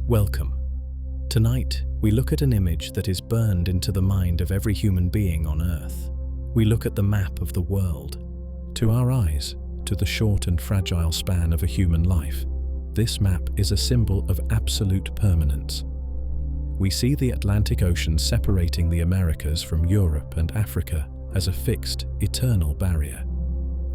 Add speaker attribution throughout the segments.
Speaker 1: Welcome. Tonight, we look at an image that is burned into the mind of every human being on Earth. We look at the map of the world. To our eyes, to the short and fragile span of a human life, this map is a symbol of absolute permanence. We see the Atlantic Ocean separating the Americas from Europe and Africa as a fixed, eternal barrier.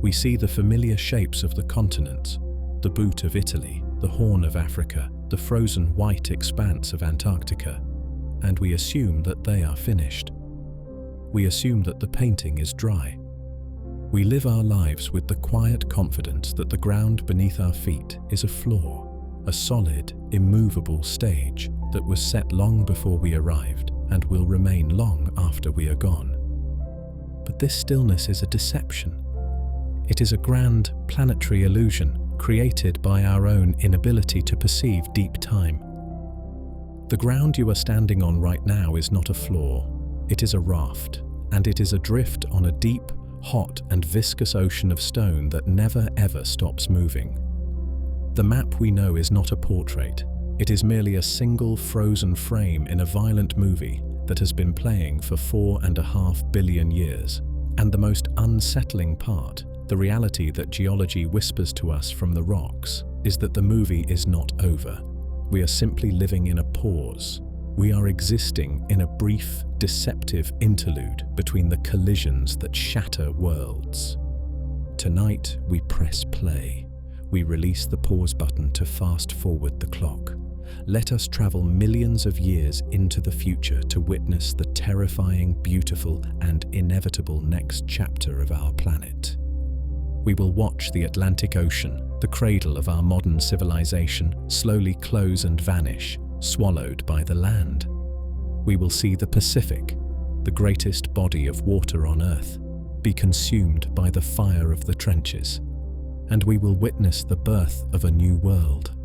Speaker 1: We see the familiar shapes of the continents, the boot of Italy, the Horn of Africa, the frozen white expanse of Antarctica, and we assume that they are finished. We assume that the painting is dry. We live our lives with the quiet confidence that the ground beneath our feet is a floor, a solid, immovable stage that was set long before we arrived and will remain long after we are gone. But this stillness is a deception. It is a grand planetary illusion created by our own inability to perceive deep time. The ground you are standing on right now is not a floor, it is a raft, and it is adrift on a deep, hot and viscous ocean of stone that never ever stops moving. The map we know is not a portrait, it is merely a single frozen frame in a violent movie that has been playing for 4.5 billion years. And the most unsettling part, the reality that geology whispers to us from the rocks, is that the movie is not over. We are simply living in a pause. We are existing in a brief, deceptive interlude between the collisions that shatter worlds. Tonight, we press play. We release the pause button to fast forward the clock. Let us travel millions of years into the future to witness the terrifying, beautiful, and inevitable next chapter of our planet. We will watch the Atlantic Ocean, the cradle of our modern civilization, slowly close and vanish, swallowed by the land. We will see the Pacific, the greatest body of water on Earth, be consumed by the fire of the trenches. And we will witness the birth of a new world,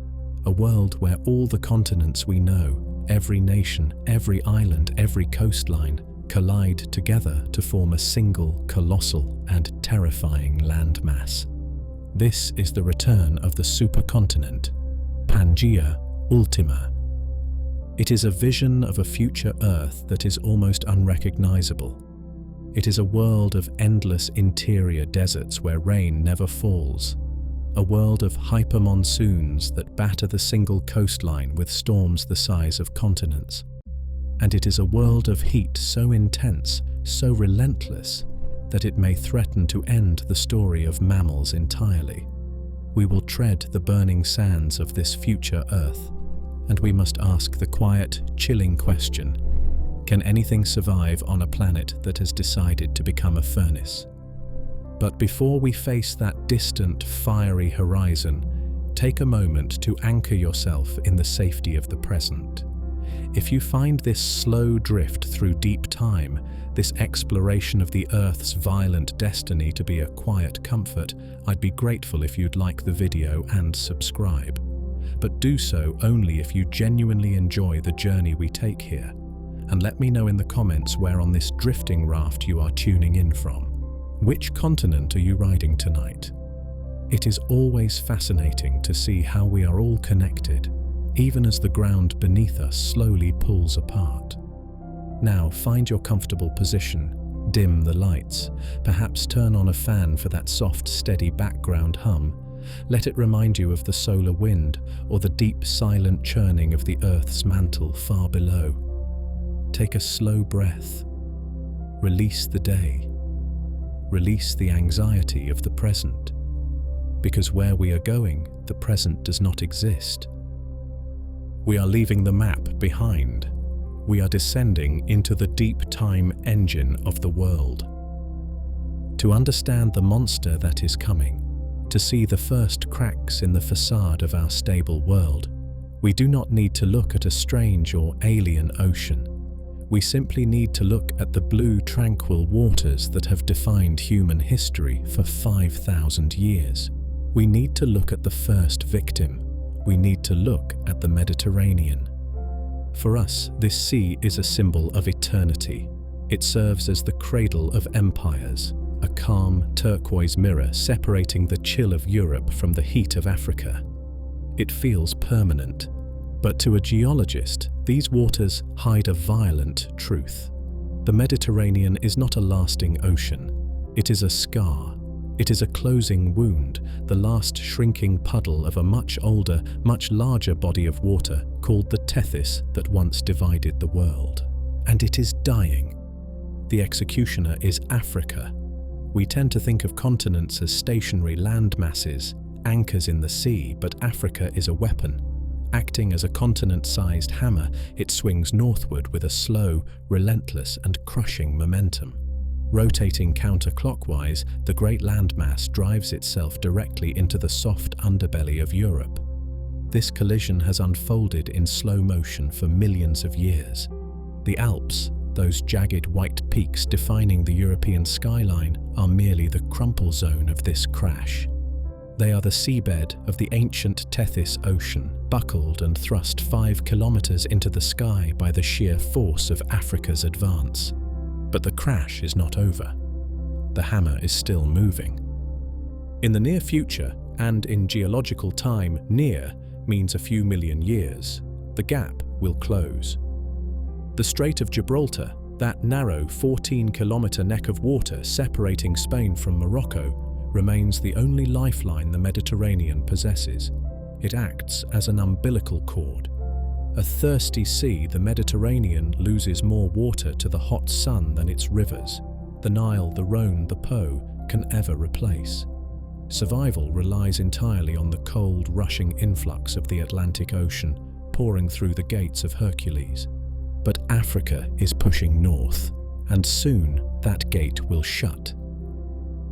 Speaker 1: a world where all the continents we know, every nation, every island, every coastline, collide together to form a single, colossal and terrifying landmass. This is the return of the supercontinent, Pangea Ultima. It is a vision of a future Earth that is almost unrecognizable. It is a world of endless interior deserts where rain never falls, a world of hyper-monsoons that batter the single coastline with storms the size of continents. And it is a world of heat so intense, so relentless, that it may threaten to end the story of mammals entirely. We will tread the burning sands of this future Earth, and we must ask the quiet, chilling question: can anything survive on a planet that has decided to become a furnace? But before we face that distant, fiery horizon, take a moment to anchor yourself in the safety of the present. If you find this slow drift through deep time, this exploration of the Earth's violent destiny to be a quiet comfort, I'd be grateful if you'd like the video and subscribe. But do so only if you genuinely enjoy the journey we take here. And let me know in the comments where on this drifting raft you are tuning in from. Which continent are you riding tonight? It is always fascinating to see how we are all connected, even as the ground beneath us slowly pulls apart. Now find your comfortable position, dim the lights, perhaps turn on a fan for that soft, steady background hum. Let it remind you of the solar wind or the deep, silent churning of the Earth's mantle far below. Take a slow breath. Release the day. Release the anxiety of the present. Because where we are going, the present does not exist. We are leaving the map behind. We are descending into the deep time engine of the world. To understand the monster that is coming, to see the first cracks in the facade of our stable world, we do not need to look at a strange or alien ocean. We simply need to look at the blue, tranquil waters that have defined human history for 5,000 years. We need to look at the first victim. We need to look at the Mediterranean. For us, this sea is a symbol of eternity. It serves as the cradle of empires, a calm, turquoise mirror separating the chill of Europe from the heat of Africa. It feels permanent. But to a geologist, these waters hide a violent truth. The Mediterranean is not a lasting ocean. It is a scar. It is a closing wound, the last shrinking puddle of a much older, much larger body of water called the Tethys that once divided the world. And it is dying. The executioner is Africa. We tend to think of continents as stationary land masses, anchors in the sea, but Africa is a weapon. Acting as a continent-sized hammer, it swings northward with a slow, relentless and crushing momentum. Rotating counterclockwise, the great landmass drives itself directly into the soft underbelly of Europe. This collision has unfolded in slow motion for millions of years. The Alps, those jagged white peaks defining the European skyline, are merely the crumple zone of this crash. They are the seabed of the ancient Tethys Ocean, buckled and thrust 5 kilometers into the sky by the sheer force of Africa's advance. But the crash is not over. The hammer is still moving. In the near future, and in geological time, near means a few million years, the gap will close. The Strait of Gibraltar, that narrow 14-kilometer neck of water separating Spain from Morocco, remains the only lifeline the Mediterranean possesses. It acts as an umbilical cord. A thirsty sea, the Mediterranean loses more water to the hot sun than its rivers, the Nile, the Rhone, the Po, can ever replace. Survival relies entirely on the cold, rushing influx of the Atlantic Ocean, pouring through the gates of Hercules. But Africa is pushing north, and soon that gate will shut.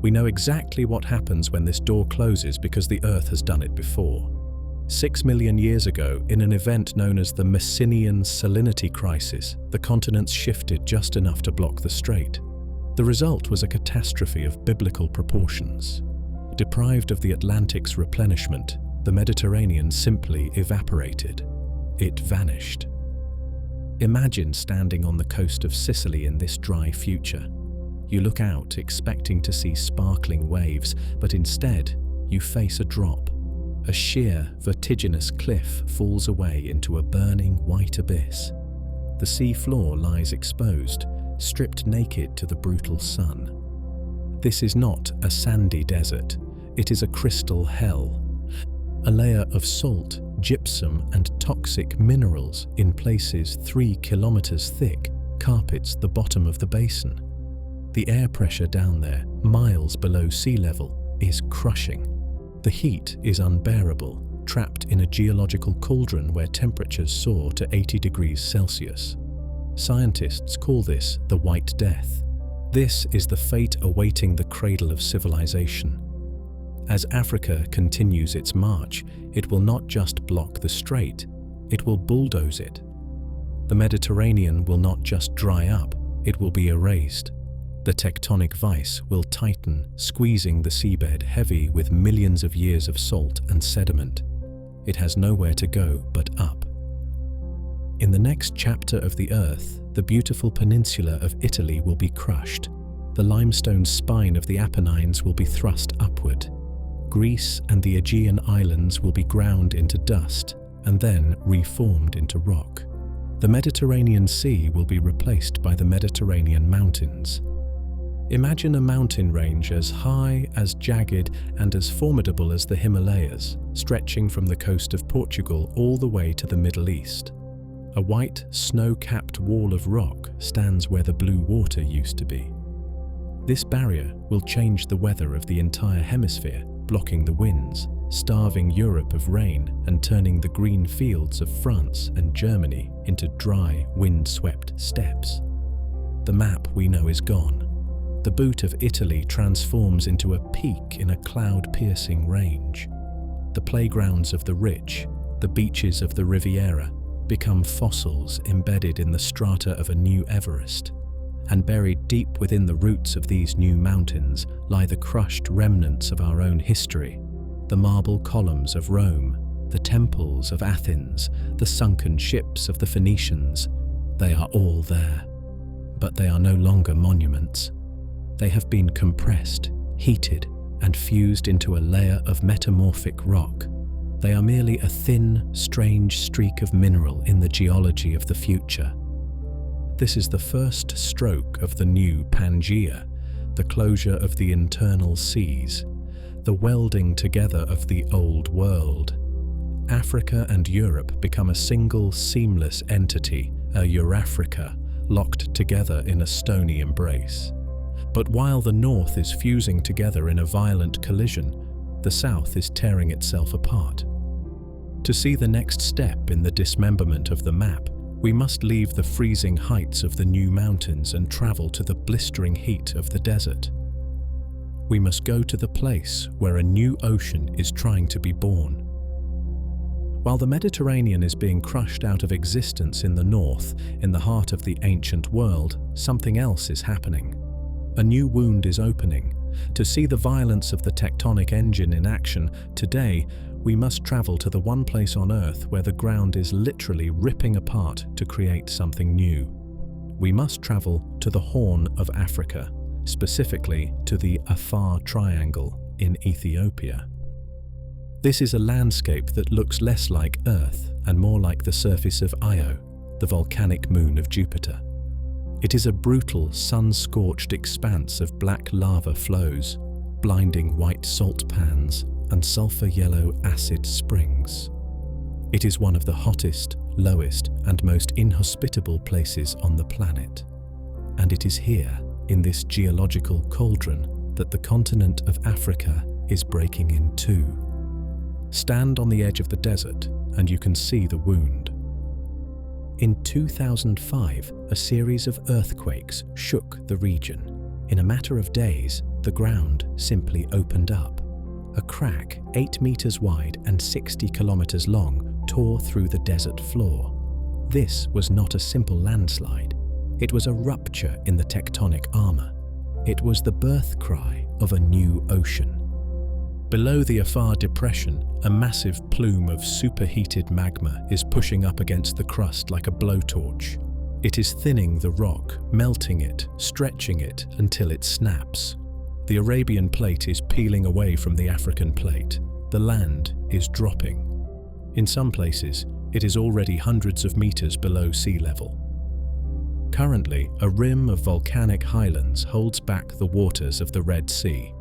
Speaker 1: We know exactly what happens when this door closes because the Earth has done it before. 6 million years ago, in an event known as the Messinian Salinity Crisis, the continents shifted just enough to block the strait. The result was a catastrophe of biblical proportions. Deprived of the Atlantic's replenishment, the Mediterranean simply evaporated. It vanished. Imagine standing on the coast of Sicily in this dry future. You look out expecting to see sparkling waves, but instead you face a drop. A sheer, vertiginous cliff falls away into a burning white abyss. The sea floor lies exposed, stripped naked to the brutal sun. This is not a sandy desert, it is a crystal hell. A layer of salt, gypsum and toxic minerals in places 3 kilometers thick carpets the bottom of the basin. The air pressure down there, miles below sea level, is crushing. The heat is unbearable, trapped in a geological cauldron where temperatures soar to 80 degrees Celsius. Scientists call this the White Death. This is the fate awaiting the cradle of civilization. As Africa continues its march, it will not just block the strait, it will bulldoze it. The Mediterranean will not just dry up, it will be erased. The tectonic vise will tighten, squeezing the seabed heavy with millions of years of salt and sediment. It has nowhere to go but up. In the next chapter of the Earth, the beautiful peninsula of Italy will be crushed. The limestone spine of the Apennines will be thrust upward. Greece and the Aegean islands will be ground into dust and then reformed into rock. The Mediterranean Sea will be replaced by the Mediterranean mountains. Imagine a mountain range as high, as jagged, and as formidable as the Himalayas, stretching from the coast of Portugal all the way to the Middle East. A white, snow-capped wall of rock stands where the blue water used to be. This barrier will change the weather of the entire hemisphere, blocking the winds, starving Europe of rain, and turning the green fields of France and Germany into dry, wind-swept steppes. The map we know is gone. The boot of Italy transforms into a peak in a cloud-piercing range. The playgrounds of the rich, the beaches of the Riviera, become fossils embedded in the strata of a new Everest. And buried deep within the roots of these new mountains lie the crushed remnants of our own history, the marble columns of Rome, the temples of Athens, the sunken ships of the Phoenicians. They are all there, but they are no longer monuments. They have been compressed, heated, and fused into a layer of metamorphic rock. They are merely a thin, strange streak of mineral in the geology of the future. This is the first stroke of the new Pangea, the closure of the internal seas, the welding together of the old world. Africa and Europe become a single, seamless entity, a Eurafrica, locked together in a stony embrace. But while the north is fusing together in a violent collision, the south is tearing itself apart. To see the next step in the dismemberment of the map, we must leave the freezing heights of the new mountains and travel to the blistering heat of the desert. We must go to the place where a new ocean is trying to be born. While the Mediterranean is being crushed out of existence in the north, in the heart of the ancient world, something else is happening. A new wound is opening. To see the violence of the tectonic engine in action, today we must travel to the one place on Earth where the ground is literally ripping apart to create something new. We must travel to the Horn of Africa, specifically to the Afar Triangle in Ethiopia. This is a landscape that looks less like Earth and more like the surface of Io, the volcanic moon of Jupiter. It is a brutal, sun-scorched expanse of black lava flows, blinding white salt pans, and sulfur-yellow acid springs. It is one of the hottest, lowest, and most inhospitable places on the planet. And it is here, in this geological cauldron, that the continent of Africa is breaking in two. Stand on the edge of the desert, and you can see the wound. In 2005, a series of earthquakes shook the region. In a matter of days, the ground simply opened up. A crack 8 meters wide and 60 kilometers long tore through the desert floor. This was not a simple landslide. It was a rupture in the tectonic armor. It was the birth cry of a new ocean. Below the Afar Depression, a massive plume of superheated magma is pushing up against the crust like a blowtorch. It is thinning the rock, melting it, stretching it until it snaps. The Arabian plate is peeling away from the African plate. The land is dropping. In some places, it is already hundreds of meters below sea level. Currently, a rim of volcanic highlands holds back the waters of the Red Sea.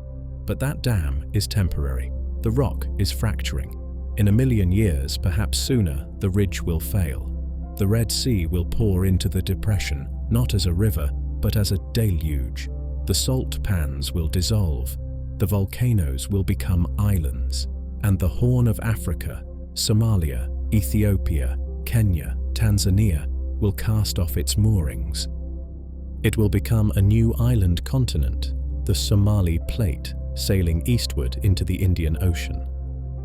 Speaker 1: But that dam is temporary. The rock is fracturing. In a million years, perhaps sooner, the ridge will fail. The Red Sea will pour into the depression, not as a river, but as a deluge. The salt pans will dissolve. The volcanoes will become islands. And the Horn of Africa, Somalia, Ethiopia, Kenya, Tanzania, will cast off its moorings. It will become a new island continent, the Somali Plate, sailing eastward into the Indian Ocean.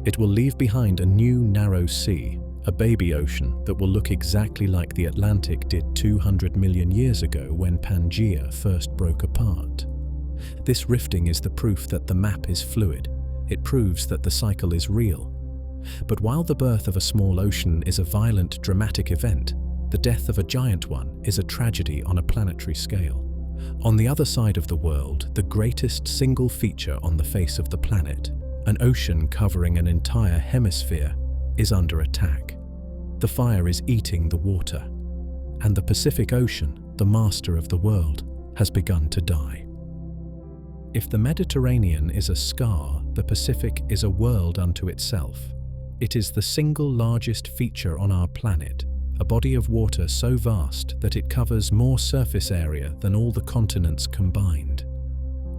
Speaker 1: It will leave behind a new narrow sea, a baby ocean that will look exactly like the Atlantic did 200 million years ago when Pangaea first broke apart. This rifting is the proof that the map is fluid. It proves that the cycle is real. But while the birth of a small ocean is a violent, dramatic event, the death of a giant one is a tragedy on a planetary scale. On the other side of the world, the greatest single feature on the face of the planet, an ocean covering an entire hemisphere, is under attack. The fire is eating the water, and the Pacific Ocean, the master of the world, has begun to die. If the Mediterranean is a scar, the Pacific is a world unto itself. It is the single largest feature on our planet, a body of water so vast that it covers more surface area than all the continents combined.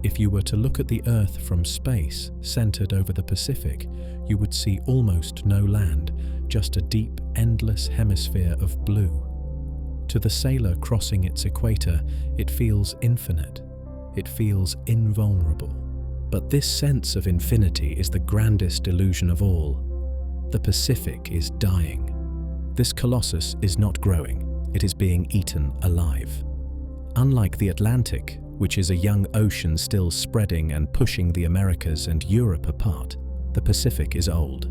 Speaker 1: If you were to look at the Earth from space, centered over the Pacific, you would see almost no land, just a deep, endless hemisphere of blue. To the sailor crossing its equator, it feels infinite. It feels invulnerable. But this sense of infinity is the grandest illusion of all. The Pacific is dying. This colossus is not growing, it is being eaten alive. Unlike the Atlantic, which is a young ocean still spreading and pushing the Americas and Europe apart, the Pacific is old.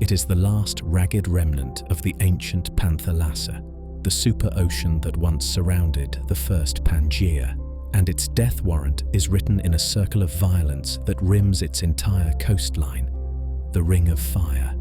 Speaker 1: It is the last ragged remnant of the ancient Panthalassa, the super ocean that once surrounded the first Pangaea, and its death warrant is written in a circle of violence that rims its entire coastline, the Ring of Fire.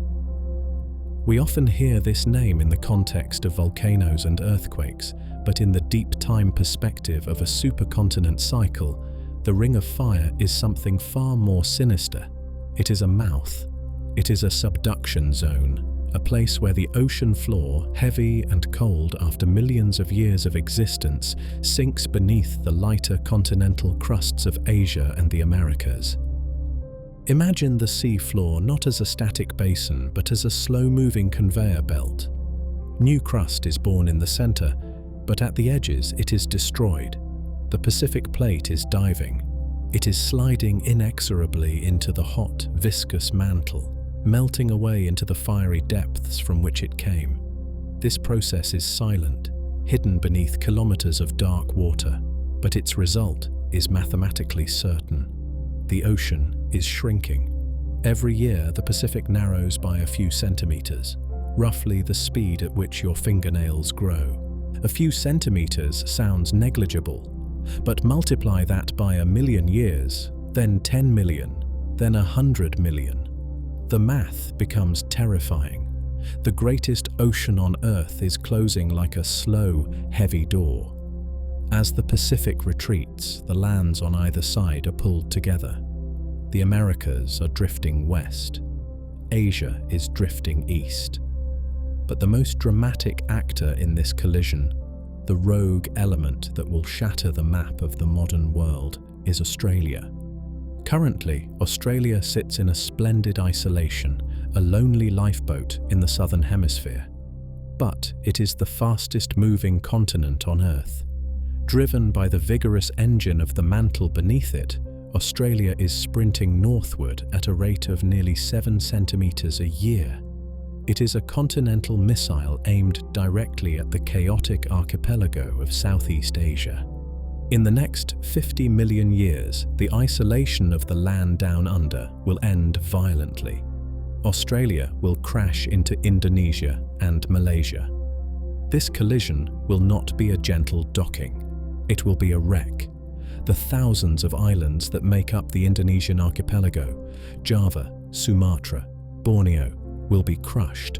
Speaker 1: We often hear this name in the context of volcanoes and earthquakes, but in the deep time perspective of a supercontinent cycle, the Ring of Fire is something far more sinister. It is a mouth. It is a subduction zone, a place where the ocean floor, heavy and cold after millions of years of existence, sinks beneath the lighter continental crusts of Asia and the Americas. Imagine the sea floor not as a static basin, but as a slow-moving conveyor belt. New crust is born in the center, but at the edges it is destroyed. The Pacific Plate is diving. It is sliding inexorably into the hot, viscous mantle, melting away into the fiery depths from which it came. This process is silent, hidden beneath kilometers of dark water, but its result is mathematically certain. The ocean is shrinking. Every year, the Pacific narrows by a few centimeters, roughly the speed at which your fingernails grow. A few centimeters sounds negligible, but multiply that by 1,000,000 years, then 10 million, then 100 million. The math becomes terrifying. The greatest ocean on Earth is closing like a slow, heavy door. As the Pacific retreats, the lands on either side are pulled together. The Americas are drifting west. Asia is drifting east. But the most dramatic actor in this collision, the rogue element that will shatter the map of the modern world, is Australia. Currently, Australia sits in a splendid isolation, a lonely lifeboat in the southern hemisphere. But it is the fastest moving continent on Earth. Driven by the vigorous engine of the mantle beneath it, Australia is sprinting northward at a rate of nearly 7 centimeters a year. It is a continental missile aimed directly at the chaotic archipelago of Southeast Asia. In the next 50 million years, the isolation of the land down under will end violently. Australia will crash into Indonesia and Malaysia. This collision will not be a gentle docking. It will be a wreck. The thousands of islands that make up the Indonesian archipelago, Java, Sumatra, Borneo, will be crushed.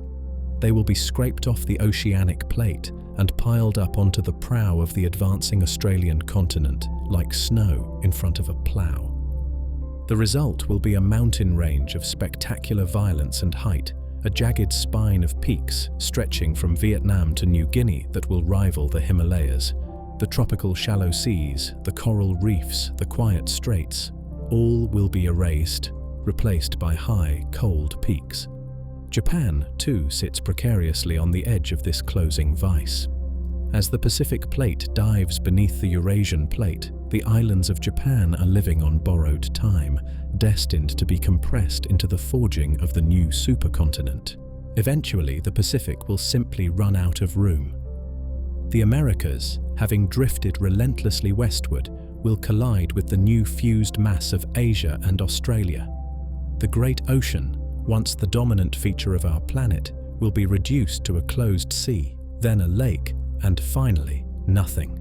Speaker 1: They will be scraped off the oceanic plate and piled up onto the prow of the advancing Australian continent like snow in front of a plough. The result will be a mountain range of spectacular violence and height, a jagged spine of peaks stretching from Vietnam to New Guinea that will rival the Himalayas. The tropical shallow seas, the coral reefs, the quiet straits, all will be erased, replaced by high, cold peaks. Japan, too, sits precariously on the edge of this closing vice. As the Pacific Plate dives beneath the Eurasian Plate, the islands of Japan are living on borrowed time, destined to be compressed into the forging of the new supercontinent. Eventually, the Pacific will simply run out of room. The Americas, having drifted relentlessly westward, will collide with the new fused mass of Asia and Australia. The Great Ocean, once the dominant feature of our planet, will be reduced to a closed sea, then a lake, and finally, nothing.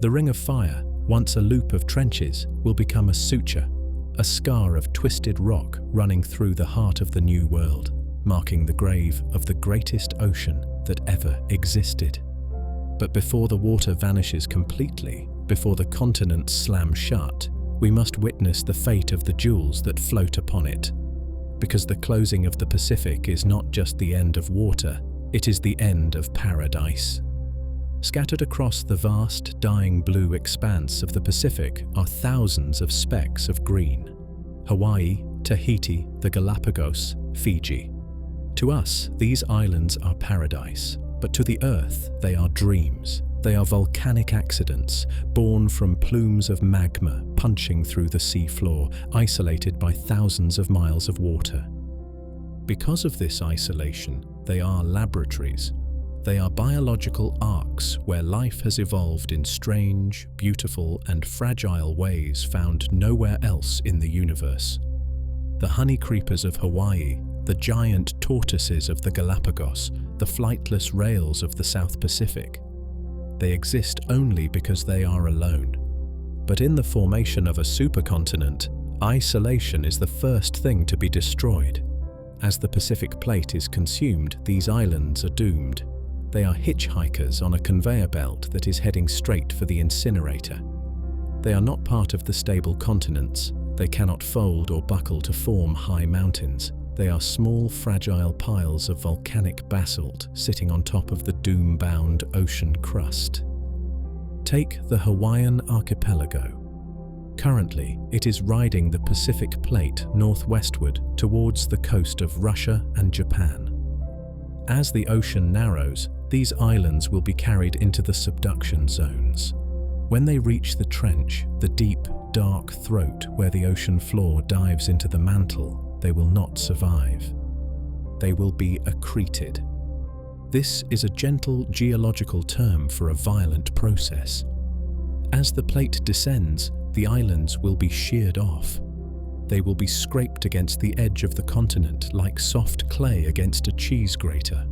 Speaker 1: The Ring of Fire, once a loop of trenches, will become a suture, a scar of twisted rock running through the heart of the New World, marking the grave of the greatest ocean that ever existed. But before the water vanishes completely, before the continents slam shut, we must witness the fate of the jewels that float upon it. Because the closing of the Pacific is not just the end of water, it is the end of paradise. Scattered across the vast, dying blue expanse of the Pacific are thousands of specks of green. Hawaii, Tahiti, the Galapagos, Fiji. To us, these islands are paradise, but to the Earth, they are dreams. They are volcanic accidents, born from plumes of magma punching through the sea floor, isolated by thousands of miles of water. Because of this isolation, they are laboratories. They are biological arcs where life has evolved in strange, beautiful, and fragile ways found nowhere else in the universe. The honey creepers of Hawaii, the giant tortoises of the Galapagos, the flightless rails of the South Pacific. They exist only because they are alone. But in the formation of a supercontinent, isolation is the first thing to be destroyed. As the Pacific plate is consumed, these islands are doomed. They are hitchhikers on a conveyor belt that is heading straight for the incinerator. They are not part of the stable continents. They cannot fold or buckle to form high mountains. They are small, fragile piles of volcanic basalt sitting on top of the doom-bound ocean crust. Take the Hawaiian archipelago. Currently, it is riding the Pacific plate northwestward towards the coast of Russia and Japan. As the ocean narrows, these islands will be carried into the subduction zones. When they reach the trench, the deep, dark throat where the ocean floor dives into the mantle, they will not survive. They will be accreted. This is a gentle geological term for a violent process. As the plate descends, the islands will be sheared off. They will be scraped against the edge of the continent like soft clay against a cheese grater.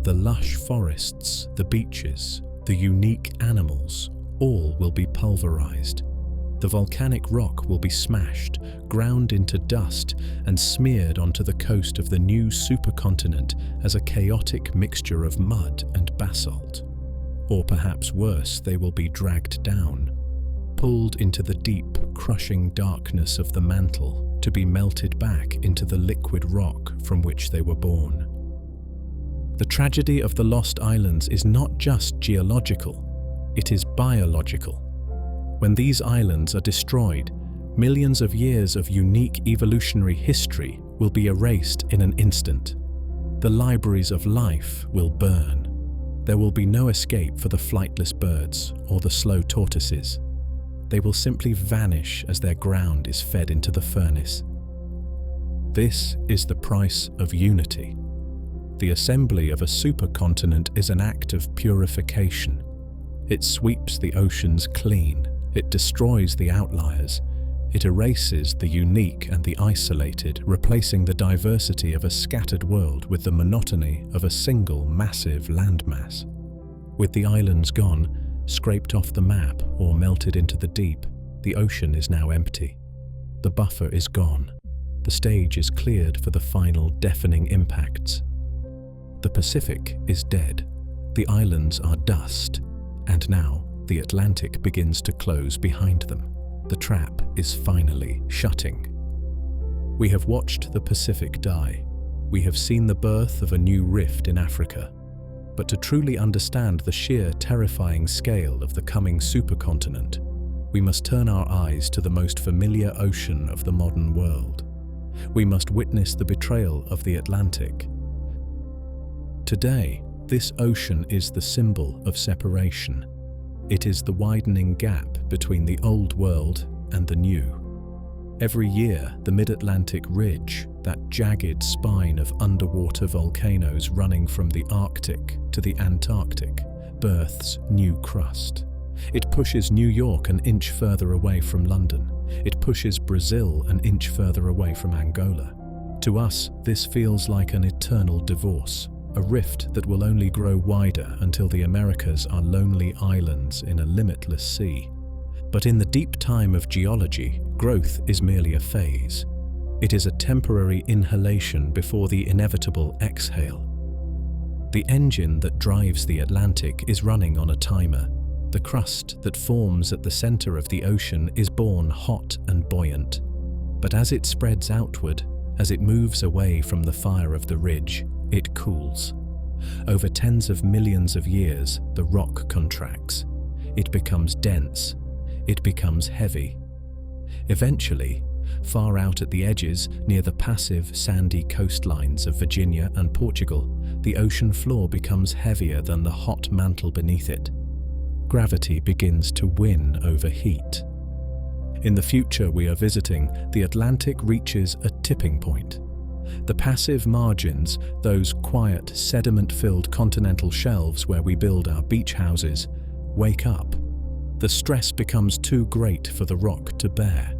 Speaker 1: The lush forests, the beaches, the unique animals, all will be pulverized. The volcanic rock will be smashed, ground into dust, and smeared onto the coast of the new supercontinent as a chaotic mixture of mud and basalt. Or perhaps worse, they will be dragged down, pulled into the deep, crushing darkness of the mantle to be melted back into the liquid rock from which they were born. The tragedy of the lost islands is not just geological, it is biological. When these islands are destroyed, millions of years of unique evolutionary history will be erased in an instant. The libraries of life will burn. There will be no escape for the flightless birds or the slow tortoises. They will simply vanish as their ground is fed into the furnace. This is the price of unity. The assembly of a supercontinent is an act of purification. It sweeps the oceans clean. It destroys the outliers. It erases the unique and the isolated, replacing the diversity of a scattered world with the monotony of a single massive landmass. With the islands gone, scraped off the map or melted into the deep, the ocean is now empty. The buffer is gone. The stage is cleared for the final deafening impacts. The Pacific is dead. The islands are dust. And now, the Atlantic begins to close behind them. The trap is finally shutting. We have watched the Pacific die. We have seen the birth of a new rift in Africa. But to truly understand the sheer terrifying scale of the coming supercontinent, we must turn our eyes to the most familiar ocean of the modern world. We must witness the betrayal of the Atlantic. Today, this ocean is the symbol of separation. It is the widening gap between the old world and the new. Every year, the Mid-Atlantic Ridge, that jagged spine of underwater volcanoes running from the Arctic to the Antarctic, births new crust. It pushes New York an inch further away from London. It pushes Brazil an inch further away from Angola. To us, this feels like an eternal divorce. A rift that will only grow wider until the Americas are lonely islands in a limitless sea. But in the deep time of geology, growth is merely a phase. It is a temporary inhalation before the inevitable exhale. The engine that drives the Atlantic is running on a timer. The crust that forms at the center of the ocean is born hot and buoyant. But as it spreads outward, as it moves away from the fire of the ridge, it cools. Over tens of millions of years, the rock contracts. It becomes dense. It becomes heavy. Eventually, far out at the edges, near the passive, sandy coastlines of Virginia and Portugal, the ocean floor becomes heavier than the hot mantle beneath it. Gravity begins to win over heat. In the future we are visiting, the Atlantic reaches a tipping point. The passive margins, those quiet, sediment-filled continental shelves where we build our beach houses, wake up. The stress becomes too great for the rock to bear.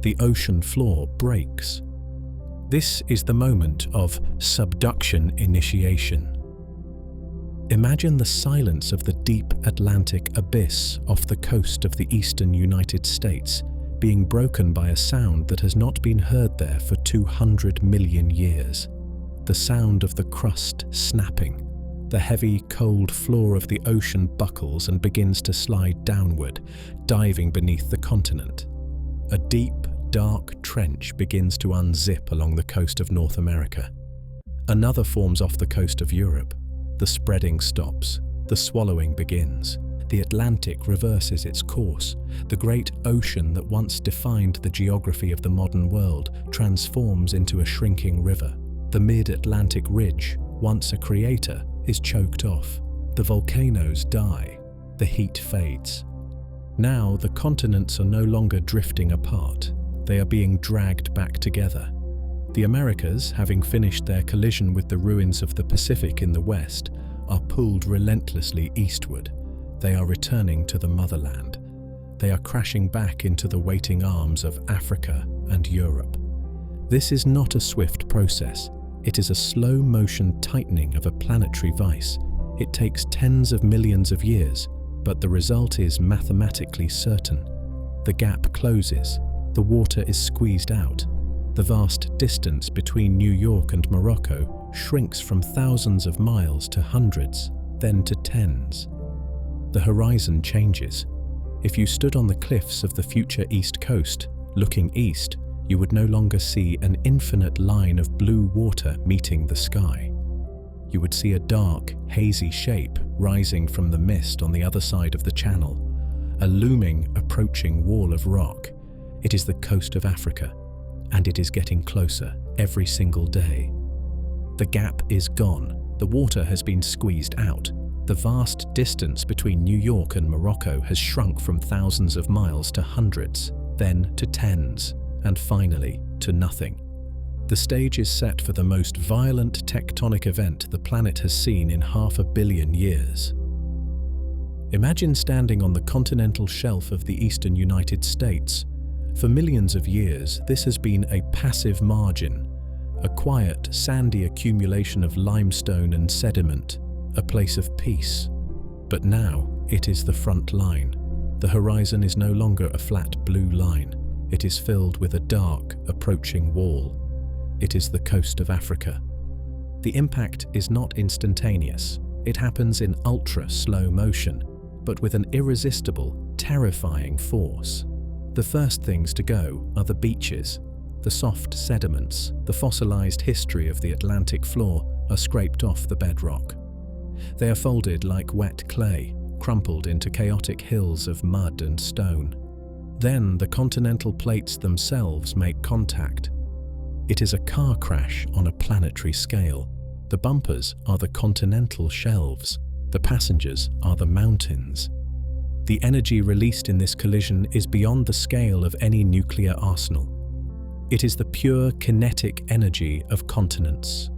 Speaker 1: The ocean floor breaks. This is the moment of subduction initiation. Imagine the silence of the deep Atlantic abyss off the coast of the eastern United States being broken by a sound that has not been heard there for 200 million years. The sound of the crust snapping. The heavy, cold floor of the ocean buckles and begins to slide downward, diving beneath the continent. A deep, dark trench begins to unzip along the coast of North America. Another forms off the coast of Europe. The spreading stops. The swallowing begins. The Atlantic reverses its course. The great ocean that once defined the geography of the modern world transforms into a shrinking river. The mid-Atlantic ridge, once a creator, is choked off. The volcanoes die. The heat fades. Now the continents are no longer drifting apart. They are being dragged back together. The Americas, having finished their collision with the ruins of the Pacific in the west, are pulled relentlessly eastward. They are returning to the motherland. They are crashing back into the waiting arms of Africa and Europe. This is not a swift process. It is a slow-motion tightening of a planetary vice. It takes tens of millions of years, but the result is mathematically certain. The gap closes. The water is squeezed out. The vast distance between New York and Morocco shrinks from thousands of miles to hundreds, then to tens. The horizon changes. If you stood on the cliffs of the future East Coast, looking east, you would no longer see an infinite line of blue water meeting the sky. You would see a dark, hazy shape rising from the mist on the other side of the channel, a looming, approaching wall of rock. It is the coast of Africa, and it is getting closer every single day. The gap is gone. The water has been squeezed out. The vast distance between New York and Morocco has shrunk from thousands of miles to hundreds, then to tens, and finally to nothing. The stage is set for the most violent tectonic event the planet has seen in 500 million years. Imagine standing on the continental shelf of the eastern United States. For millions of years, this has been a passive margin, a quiet, sandy accumulation of limestone and sediment, a place of peace. But now, it is the front line. The horizon is no longer a flat blue line. It is filled with a dark, approaching wall. It is the coast of Africa. The impact is not instantaneous. It happens in ultra-slow motion, but with an irresistible, terrifying force. The first things to go are the beaches. The soft sediments, the fossilized history of the Atlantic floor, are scraped off the bedrock. They are folded like wet clay, crumpled into chaotic hills of mud and stone. Then the continental plates themselves make contact. It is a car crash on a planetary scale. The bumpers are the continental shelves. The passengers are the mountains. The energy released in this collision is beyond the scale of any nuclear arsenal. It is the pure kinetic energy of continents.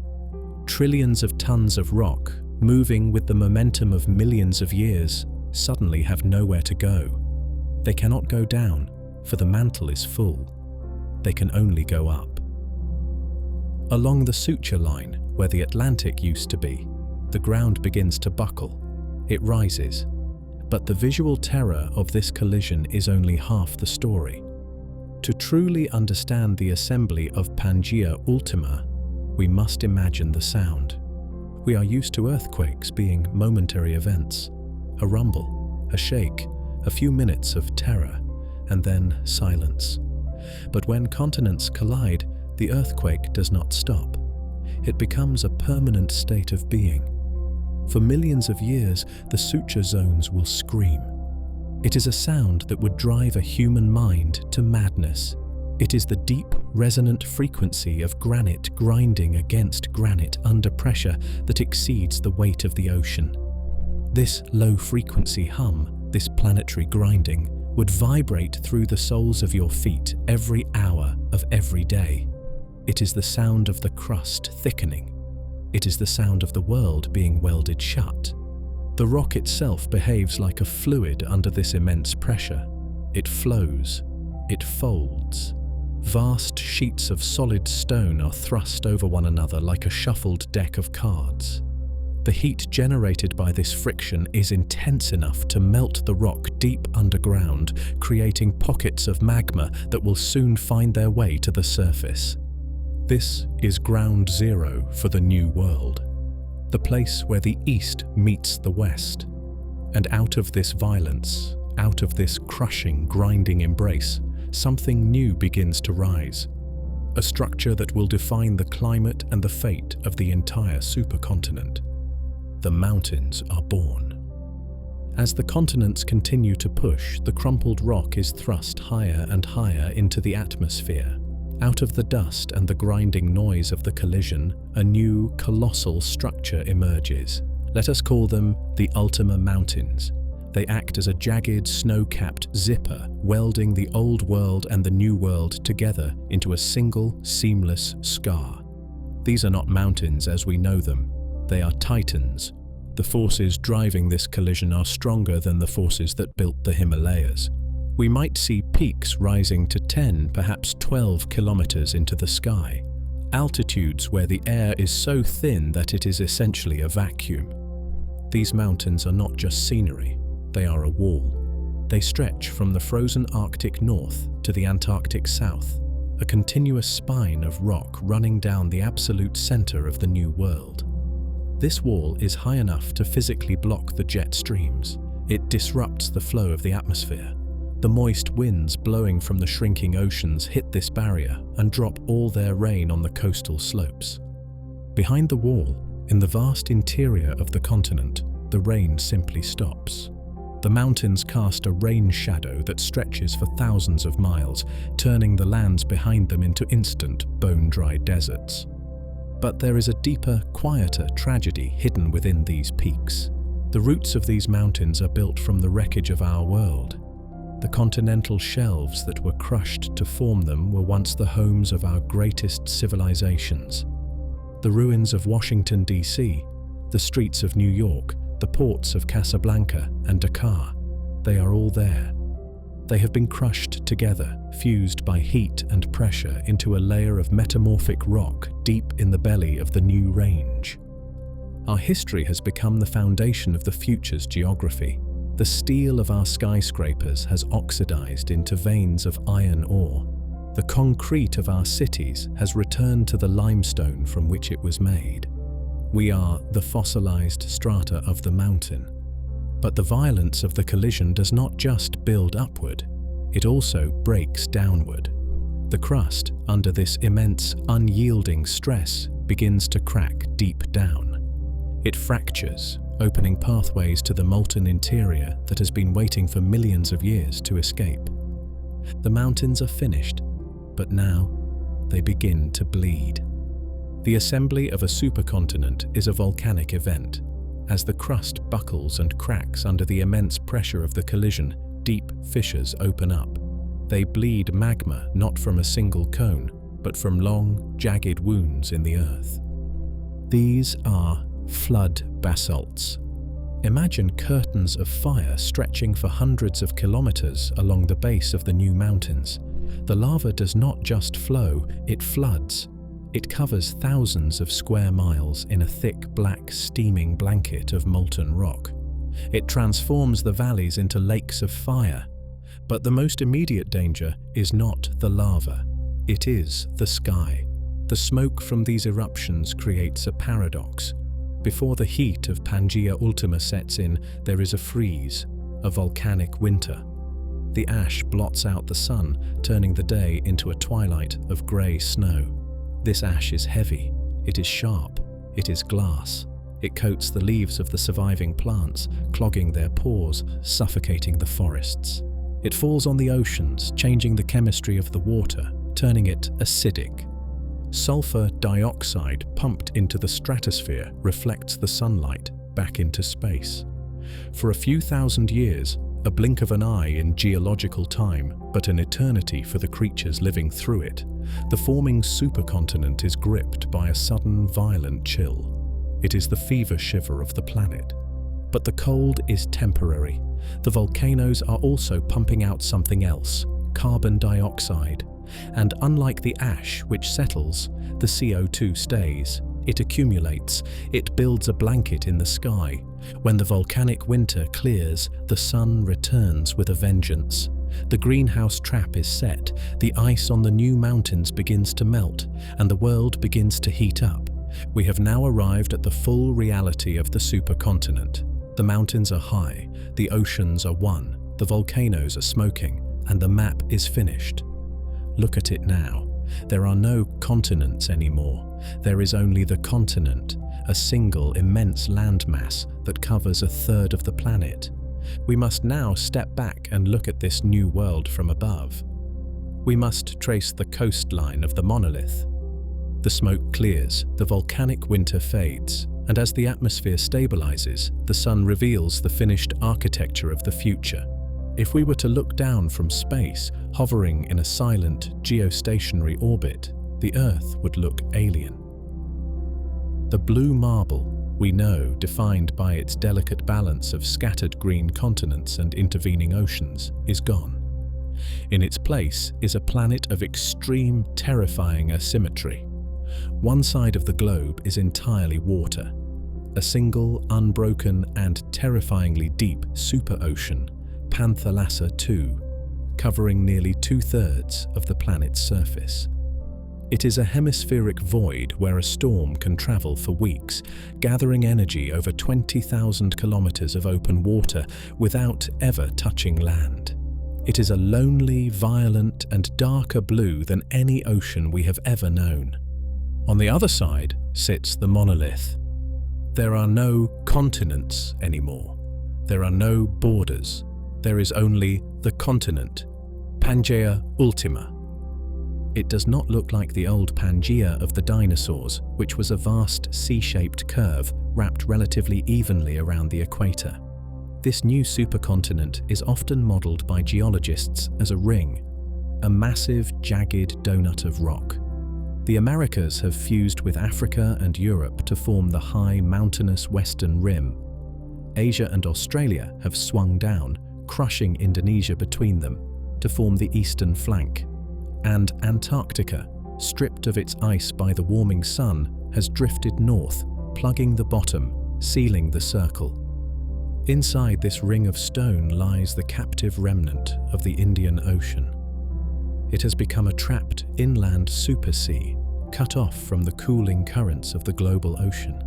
Speaker 1: Trillions of tons of rock, moving with the momentum of millions of years, suddenly have nowhere to go. They cannot go down, for the mantle is full. They can only go up. Along the suture line, where the Atlantic used to be, the ground begins to buckle. It rises. But the visual terror of this collision is only half the story. To truly understand the assembly of Pangea Ultima, we must imagine the sound. We are used to earthquakes being momentary events. A rumble, a shake, a few minutes of terror, and then silence. But when continents collide, the earthquake does not stop. It becomes a permanent state of being. For millions of years, the suture zones will scream. It is a sound that would drive a human mind to madness. It is the deep, resonant frequency of granite grinding against granite under pressure that exceeds the weight of the ocean. This low-frequency hum, this planetary grinding, would vibrate through the soles of your feet every hour of every day. It is the sound of the crust thickening. It is the sound of the world being welded shut. The rock itself behaves like a fluid under this immense pressure. It flows. It folds. Vast sheets of solid stone are thrust over one another like a shuffled deck of cards. The heat generated by this friction is intense enough to melt the rock deep underground, creating pockets of magma that will soon find their way to the surface. This is ground zero for the New World, the place where the East meets the West. And out of this violence, out of this crushing, grinding embrace, something new begins to rise. A structure that will define the climate and the fate of the entire supercontinent. The mountains are born. As the continents continue to push, the crumpled rock is thrust higher and higher into the atmosphere. Out of the dust and the grinding noise of the collision, a new, colossal structure emerges. Let us call them the Ultima Mountains. They act as a jagged, snow-capped zipper, welding the old world and the new world together into a single, seamless scar. These are not mountains as we know them. They are titans. The forces driving this collision are stronger than the forces that built the Himalayas. We might see peaks rising to 10, perhaps 12 kilometers into the sky. Altitudes where the air is so thin that it is essentially a vacuum. These mountains are not just scenery. They are a wall. They stretch from the frozen Arctic north to the Antarctic south, a continuous spine of rock running down the absolute center of the New World. This wall is high enough to physically block the jet streams. It disrupts the flow of the atmosphere. The moist winds blowing from the shrinking oceans hit this barrier and drop all their rain on the coastal slopes. Behind the wall, in the vast interior of the continent, the rain simply stops. The mountains cast a rain shadow that stretches for thousands of miles, turning the lands behind them into instant, bone-dry deserts. But there is a deeper, quieter tragedy hidden within these peaks. The roots of these mountains are built from the wreckage of our world. The continental shelves that were crushed to form them were once the homes of our greatest civilizations. The ruins of Washington, D.C., the streets of New York, the ports of Casablanca and Dakar, they are all there. They have been crushed together, fused by heat and pressure into a layer of metamorphic rock deep in the belly of the new range. Our history has become the foundation of the future's geography. The steel of our skyscrapers has oxidized into veins of iron ore. The concrete of our cities has returned to the limestone from which it was made. We are the fossilized strata of the mountain. But the violence of the collision does not just build upward, it also breaks downward. The crust, under this immense, unyielding stress, begins to crack deep down. It fractures, opening pathways to the molten interior that has been waiting for millions of years to escape. The mountains are finished, but now they begin to bleed. The assembly of a supercontinent is a volcanic event. As the crust buckles and cracks under the immense pressure of the collision, deep fissures open up. They bleed magma not from a single cone, but from long, jagged wounds in the earth. These are flood basalts. Imagine curtains of fire stretching for hundreds of kilometers along the base of the new mountains. The lava does not just flow, it floods. It covers thousands of square miles in a thick, black, steaming blanket of molten rock. It transforms the valleys into lakes of fire. But the most immediate danger is not the lava. It is the sky. The smoke from these eruptions creates a paradox. Before the heat of Pangea Ultima sets in, there is a freeze, a volcanic winter. The ash blots out the sun, turning the day into a twilight of grey snow. This ash is heavy, it is sharp, it is glass. It coats the leaves of the surviving plants, clogging their pores, suffocating the forests. It falls on the oceans, changing the chemistry of the water, turning it acidic. Sulfur dioxide pumped into the stratosphere reflects the sunlight back into space. For a few thousand years, a blink of an eye in geological time, but an eternity for the creatures living through it, the forming supercontinent is gripped by a sudden violent chill. It is the fever shiver of the planet. But the cold is temporary. The volcanoes are also pumping out something else, carbon dioxide. And unlike the ash which settles, the CO2 stays. It accumulates, it builds a blanket in the sky. When the volcanic winter clears, the sun returns with a vengeance. The greenhouse trap is set, the ice on the new mountains begins to melt, and the world begins to heat up. We have now arrived at the full reality of the supercontinent. The mountains are high, the oceans are one, the volcanoes are smoking, and the map is finished. Look at it now. There are no continents anymore. There is only the continent, a single immense landmass that covers a third of the planet. We must now step back and look at this new world from above. We must trace the coastline of the monolith. The smoke clears, the volcanic winter fades, and as the atmosphere stabilizes, the sun reveals the finished architecture of the future. If we were to look down from space, hovering in a silent, geostationary orbit, the Earth would look alien. The blue marble, we know, defined by its delicate balance of scattered green continents and intervening oceans, is gone. In its place is a planet of extreme, terrifying asymmetry. One side of the globe is entirely water, a single, unbroken and terrifyingly deep superocean, Pangaea II, covering nearly 2/3 of the planet's surface. It is a hemispheric void where a storm can travel for weeks, gathering energy over 20,000 kilometers of open water without ever touching land. It is a lonely, violent, and darker blue than any ocean we have ever known. On the other side sits the monolith. There are no continents anymore. There are no borders. There is only the continent, Pangea Ultima. It does not look like the old Pangaea of the dinosaurs, which was a vast C-shaped curve wrapped relatively evenly around the equator. This new supercontinent is often modeled by geologists as a ring, a massive, jagged donut of rock. The Americas have fused with Africa and Europe to form the high, mountainous western rim. Asia and Australia have swung down, crushing Indonesia between them, to form the eastern flank. And Antarctica, stripped of its ice by the warming sun, has drifted north, plugging the bottom, sealing the circle. Inside this ring of stone lies the captive remnant of the Indian Ocean. It has become a trapped inland supersea, cut off from the cooling currents of the global ocean.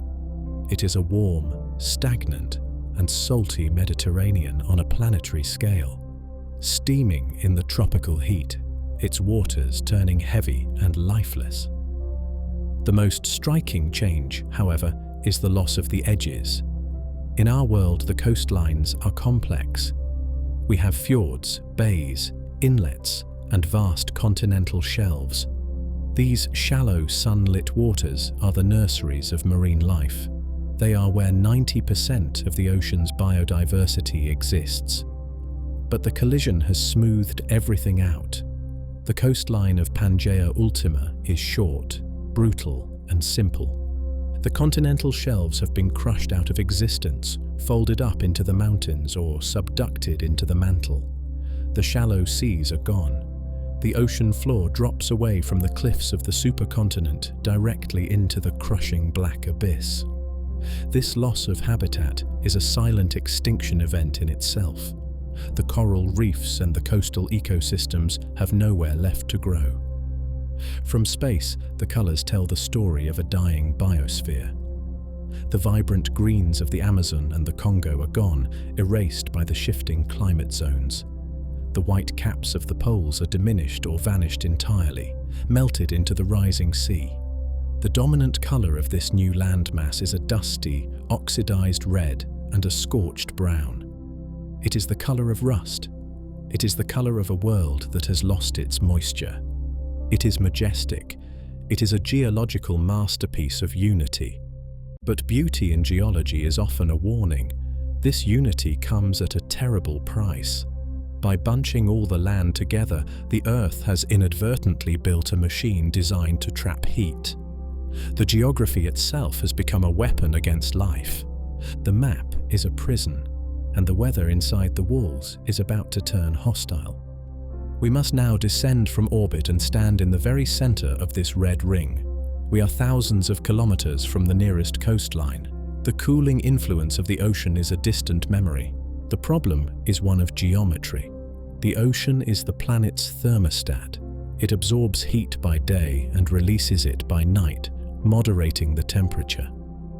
Speaker 1: It is a warm, stagnant, and salty Mediterranean on a planetary scale, steaming in the tropical heat, its waters turning heavy and lifeless. The most striking change, however, is the loss of the edges. In our world, the coastlines are complex. We have fjords, bays, inlets, and vast continental shelves. These shallow, sunlit waters are the nurseries of marine life. They are where 90% of the ocean's biodiversity exists. But the collision has smoothed everything out. The coastline of Pangaea Ultima is short, brutal, and simple. The continental shelves have been crushed out of existence, folded up into the mountains or subducted into the mantle. The shallow seas are gone. The ocean floor drops away from the cliffs of the supercontinent directly into the crushing black abyss. This loss of habitat is a silent extinction event in itself. The coral reefs and the coastal ecosystems have nowhere left to grow. From space, the colors tell the story of a dying biosphere. The vibrant greens of the Amazon and the Congo are gone, erased by the shifting climate zones. The white caps of the poles are diminished or vanished entirely, melted into the rising sea. The dominant color of this new landmass is a dusty, oxidized red and a scorched brown. It is the color of rust. It is the color of a world that has lost its moisture. It is majestic. It is a geological masterpiece of unity. But beauty in geology is often a warning. This unity comes at a terrible price. By bunching all the land together, the Earth has inadvertently built a machine designed to trap heat. The geography itself has become a weapon against life. The map is a prison, and the weather inside the walls is about to turn hostile. We must now descend from orbit and stand in the very center of this red ring. We are thousands of kilometers from the nearest coastline. The cooling influence of the ocean is a distant memory. The problem is one of geometry. The ocean is the planet's thermostat. It absorbs heat by day and releases it by night, moderating the temperature.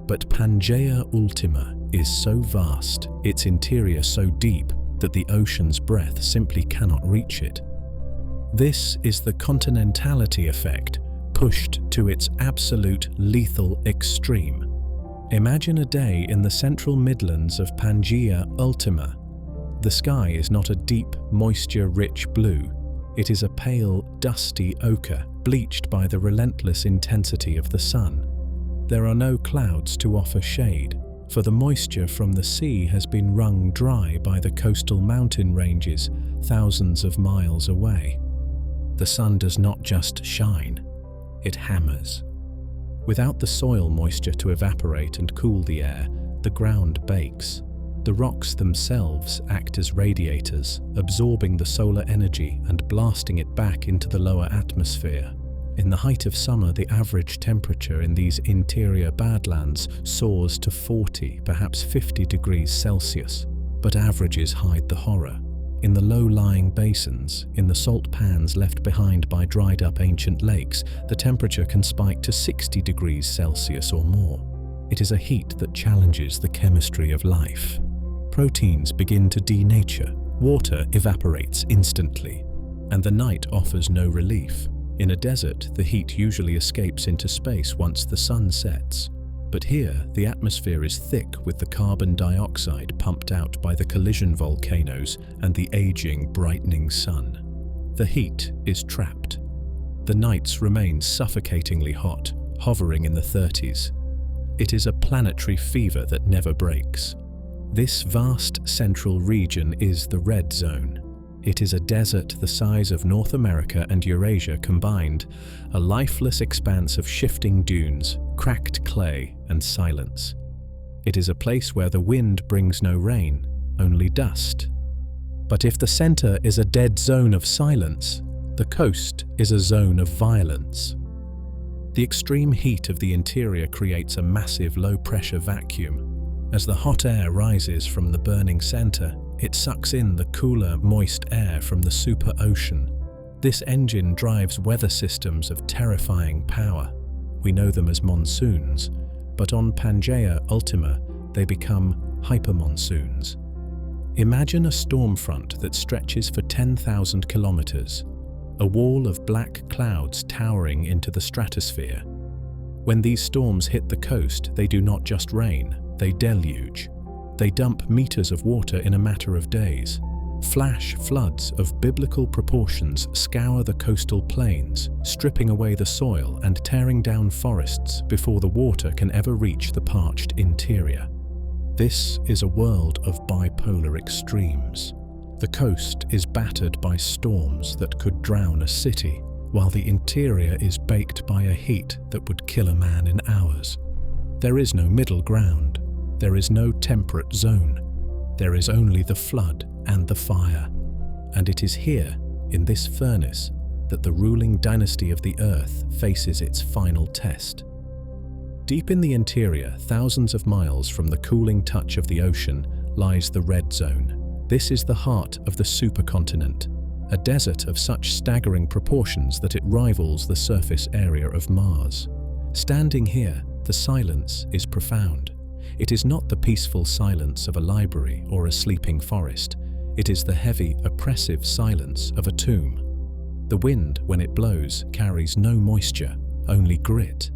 Speaker 1: But Pangaea Ultima is so vast, its interior so deep, that the ocean's breath simply cannot reach it. This is the continentality effect, pushed to its absolute lethal extreme. Imagine a day in the central Midlands of Pangea Ultima. The sky is not a deep, moisture-rich blue. It is a pale, dusty ochre, bleached by the relentless intensity of the sun. There are no clouds to offer shade, for the moisture from the sea has been wrung dry by the coastal mountain ranges thousands of miles away. The sun does not just shine, it hammers. Without the soil moisture to evaporate and cool the air, the ground bakes. The rocks themselves act as radiators, absorbing the solar energy and blasting it back into the lower atmosphere. In the height of summer, the average temperature in these interior badlands soars to 40, perhaps 50 degrees Celsius, but averages hide the horror. In the low-lying basins, in the salt pans left behind by dried-up ancient lakes, the temperature can spike to 60 degrees Celsius or more. It is a heat that challenges the chemistry of life. Proteins begin to denature, water evaporates instantly, and the night offers no relief. In a desert, the heat usually escapes into space once the sun sets. But here, the atmosphere is thick with the carbon dioxide pumped out by the collision volcanoes and the aging, brightening sun. The heat is trapped. The nights remain suffocatingly hot, hovering in the 30s. It is a planetary fever that never breaks. This vast central region is the red zone. It is a desert the size of North America and Eurasia combined, a lifeless expanse of shifting dunes, cracked clay, and silence. It is a place where the wind brings no rain, only dust. But if the center is a dead zone of silence, the coast is a zone of violence. The extreme heat of the interior creates a massive low-pressure vacuum. As the hot air rises from the burning center, it sucks in the cooler, moist air from the super ocean. This engine drives weather systems of terrifying power. We know them as monsoons, but on Pangaea Ultima, they become hypermonsoons. Imagine a storm front that stretches for 10,000 kilometers, a wall of black clouds towering into the stratosphere. When these storms hit the coast, they do not just rain, they deluge. They dump meters of water in a matter of days. Flash floods of biblical proportions scour the coastal plains, stripping away the soil and tearing down forests before the water can ever reach the parched interior. This is a world of bipolar extremes. The coast is battered by storms that could drown a city, while the interior is baked by a heat that would kill a man in hours. There is no middle ground. There is no temperate zone. There is only the flood and the fire. And it is here, in this furnace, that the ruling dynasty of the Earth faces its final test. Deep in the interior, thousands of miles from the cooling touch of the ocean, lies the red zone. This is the heart of the supercontinent, a desert of such staggering proportions that it rivals the surface area of Mars. Standing here, the silence is profound. It is not the peaceful silence of a library or a sleeping forest. It is the heavy, oppressive silence of a tomb. The wind, when it blows, carries no moisture, only grit.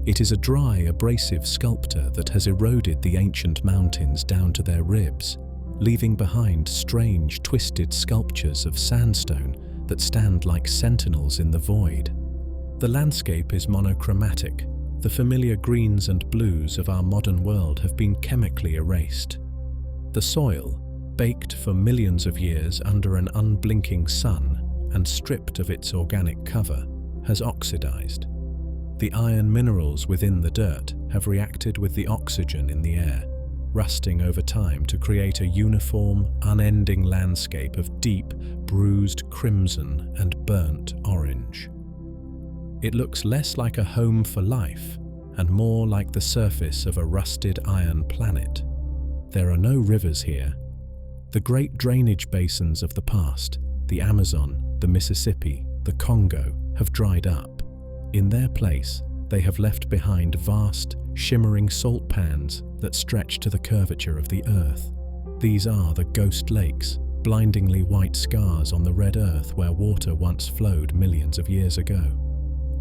Speaker 1: It is a dry, abrasive sculptor that has eroded the ancient mountains down to their ribs, leaving behind strange, twisted sculptures of sandstone that stand like sentinels in the void. The landscape is monochromatic. The familiar greens and blues of our modern world have been chemically erased. The soil, baked for millions of years under an unblinking sun and stripped of its organic cover, has oxidized. The iron minerals within the dirt have reacted with the oxygen in the air, rusting over time to create a uniform, unending landscape of deep, bruised crimson and burnt orange. it looks less like a home for life and more like the surface of a rusted iron planet. There are no rivers here. The great drainage basins of the past, the Amazon, the Mississippi, the Congo, have dried up. In their place, they have left behind vast, shimmering salt pans that stretch to the curvature of the earth. These are the ghost lakes, blindingly white scars on the red earth where water once flowed millions of years ago.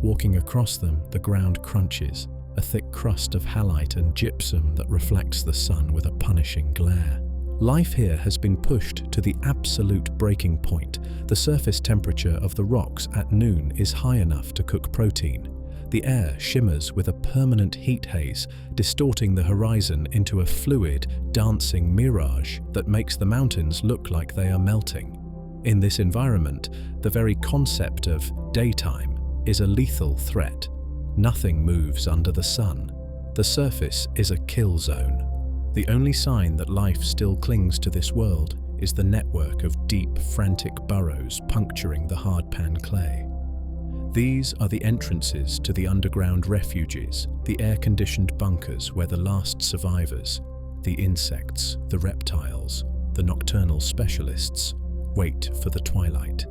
Speaker 1: Walking across them, the ground crunches, a thick crust of halite and gypsum that reflects the sun with a punishing glare. Life here has been pushed to the absolute breaking point. The surface temperature of the rocks at noon is high enough to cook protein. The air shimmers with a permanent heat haze, distorting the horizon into a fluid, dancing mirage that makes the mountains look like they are melting. In this environment, the very concept of daytime is a lethal threat. Nothing moves under the sun. The surface is a kill zone. The only sign that life still clings to this world is the network of deep, frantic burrows puncturing the hardpan clay. These are the entrances to the underground refuges, the air-conditioned bunkers where the last survivors, the insects, the reptiles, the nocturnal specialists, wait for the twilight.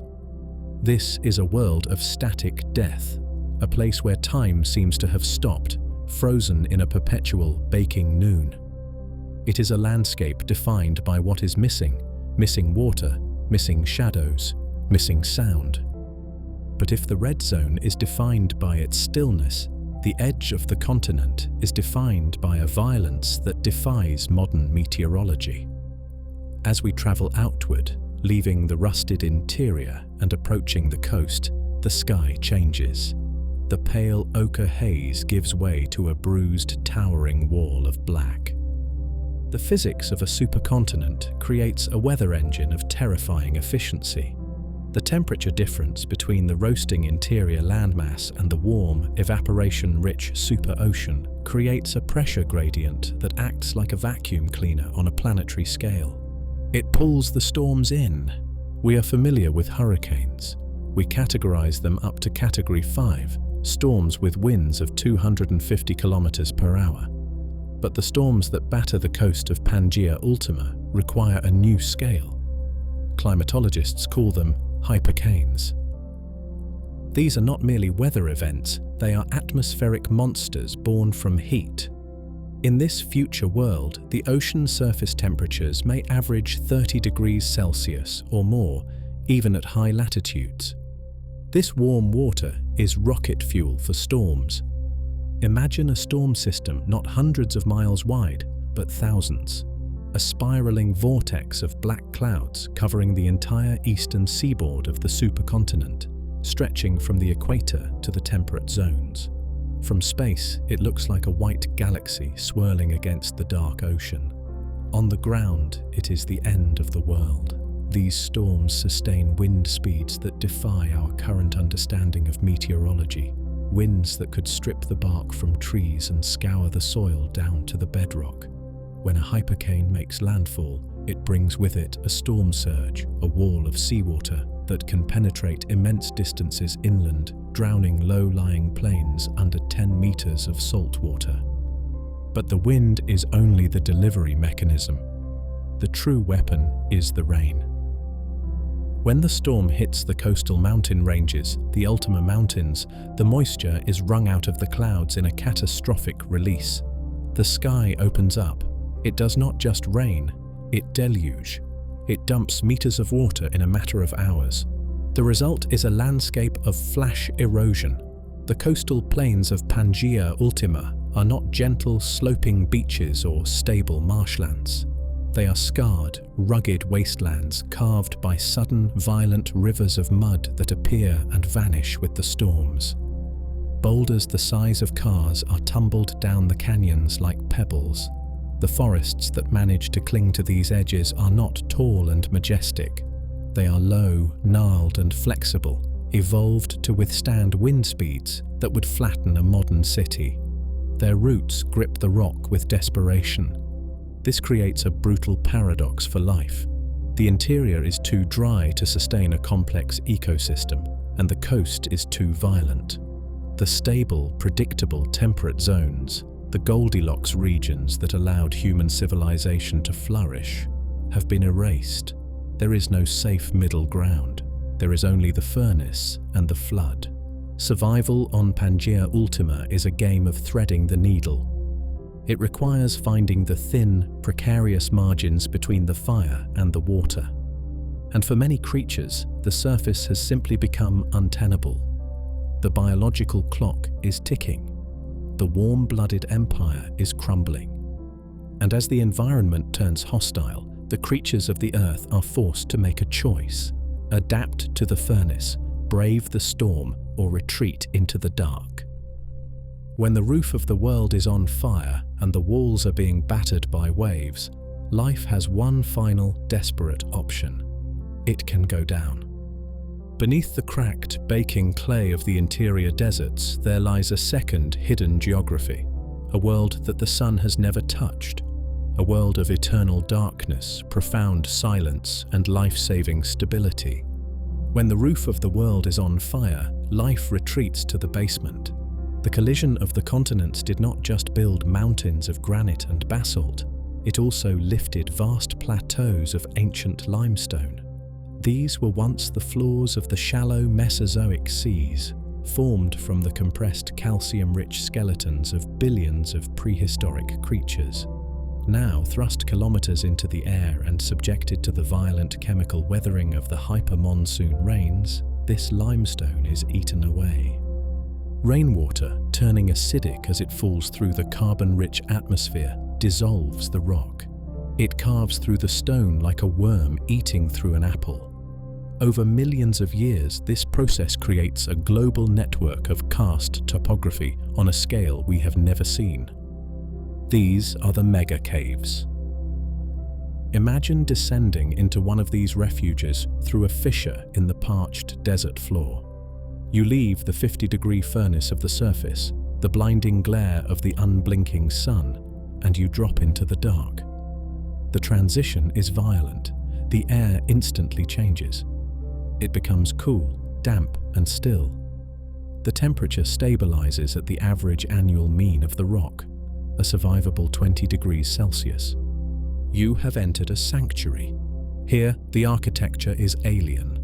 Speaker 1: This is a world of static death, a place where time seems to have stopped, frozen in a perpetual baking noon. It is a landscape defined by what is missing water, missing shadows, missing sound. But if the red zone is defined by its stillness, the edge of the continent is defined by a violence that defies modern meteorology. As we travel outward, leaving the rusted interior and approaching the coast, the sky changes. The pale ochre haze gives way to a bruised, towering wall of black. The physics of a supercontinent creates a weather engine of terrifying efficiency. The temperature difference between the roasting interior landmass and the warm, evaporation-rich superocean creates a pressure gradient that acts like a vacuum cleaner on a planetary scale. It pulls the storms in. We are familiar with hurricanes. We categorize them up to Category 5, storms with winds of 250 kilometers per hour. But the storms that batter the coast of Pangea Ultima require a new scale. Climatologists call them Hypercanes. These are not merely weather events, they are atmospheric monsters born from heat. In this future world, the ocean surface temperatures may average 30 degrees Celsius or more, even at high latitudes. This warm water is rocket fuel for storms. Imagine a storm system not hundreds of miles wide, but thousands. A spiraling vortex of black clouds covering the entire eastern seaboard of the supercontinent, stretching from the equator to the temperate zones. From space, it looks like a white galaxy swirling against the dark ocean. On the ground, it is the end of the world. These storms sustain wind speeds that defy our current understanding of meteorology. Winds that could strip the bark from trees and scour the soil down to the bedrock. When a hypercane makes landfall, it brings with it a storm surge, a wall of seawater that can penetrate immense distances inland, drowning low-lying plains under 10 meters of salt water. But the wind is only the delivery mechanism. The true weapon is the rain. When the storm hits the coastal mountain ranges, the Ultima Mountains, the moisture is wrung out of the clouds in a catastrophic release. The sky opens up. It does not just rain, it deluge. It dumps meters of water in a matter of hours. The result is a landscape of flash erosion. The coastal plains of Pangea Ultima are not gentle, sloping beaches or stable marshlands. They are scarred, rugged wastelands carved by sudden, violent rivers of mud that appear and vanish with the storms. Boulders the size of cars are tumbled down the canyons like pebbles. The forests that manage to cling to these edges are not tall and majestic. They are low, gnarled and flexible, evolved to withstand wind speeds that would flatten a modern city. Their roots grip the rock with desperation. This creates a brutal paradox for life. The interior is too dry to sustain a complex ecosystem, and the coast is too violent. The stable, predictable temperate zones, the Goldilocks regions that allowed human civilization to flourish, have been erased. There is no safe middle ground. There is only the furnace and the flood. Survival on Pangea Ultima is a game of threading the needle. It requires finding the thin, precarious margins between the fire and the water. And for many creatures, the surface has simply become untenable. The biological clock is ticking. The warm-blooded empire is crumbling. And as the environment turns hostile, the creatures of the earth are forced to make a choice: adapt to the furnace, brave the storm, or retreat into the dark. When the roof of the world is on fire and the walls are being battered by waves, life has one final, desperate option. It can go down. Beneath the cracked, baking clay of the interior deserts, there lies a second, hidden geography, a world that the sun has never touched, a world of eternal darkness, profound silence, and life-saving stability. When the roof of the world is on fire, life retreats to the basement. The collision of the continents did not just build mountains of granite and basalt, it also lifted vast plateaus of ancient limestone. These were once the floors of the shallow Mesozoic seas, formed from the compressed calcium-rich skeletons of billions of prehistoric creatures. Now thrust kilometers into the air and subjected to the violent chemical weathering of the hyper-monsoon rains, this limestone is eaten away. Rainwater, turning acidic as it falls through the carbon-rich atmosphere, dissolves the rock. It carves through the stone like a worm eating through an apple. Over millions of years, this process creates a global network of karst topography on a scale we have never seen. These are the mega caves. Imagine descending into one of these refuges through a fissure in the parched desert floor. You leave the 50-degree furnace of the surface, the blinding glare of the unblinking sun, and you drop into the dark. The transition is violent. The air instantly changes. It becomes cool, damp, and still. The temperature stabilizes at the average annual mean of the rock, a survivable 20 degrees Celsius. You have entered a sanctuary. Here, the architecture is alien.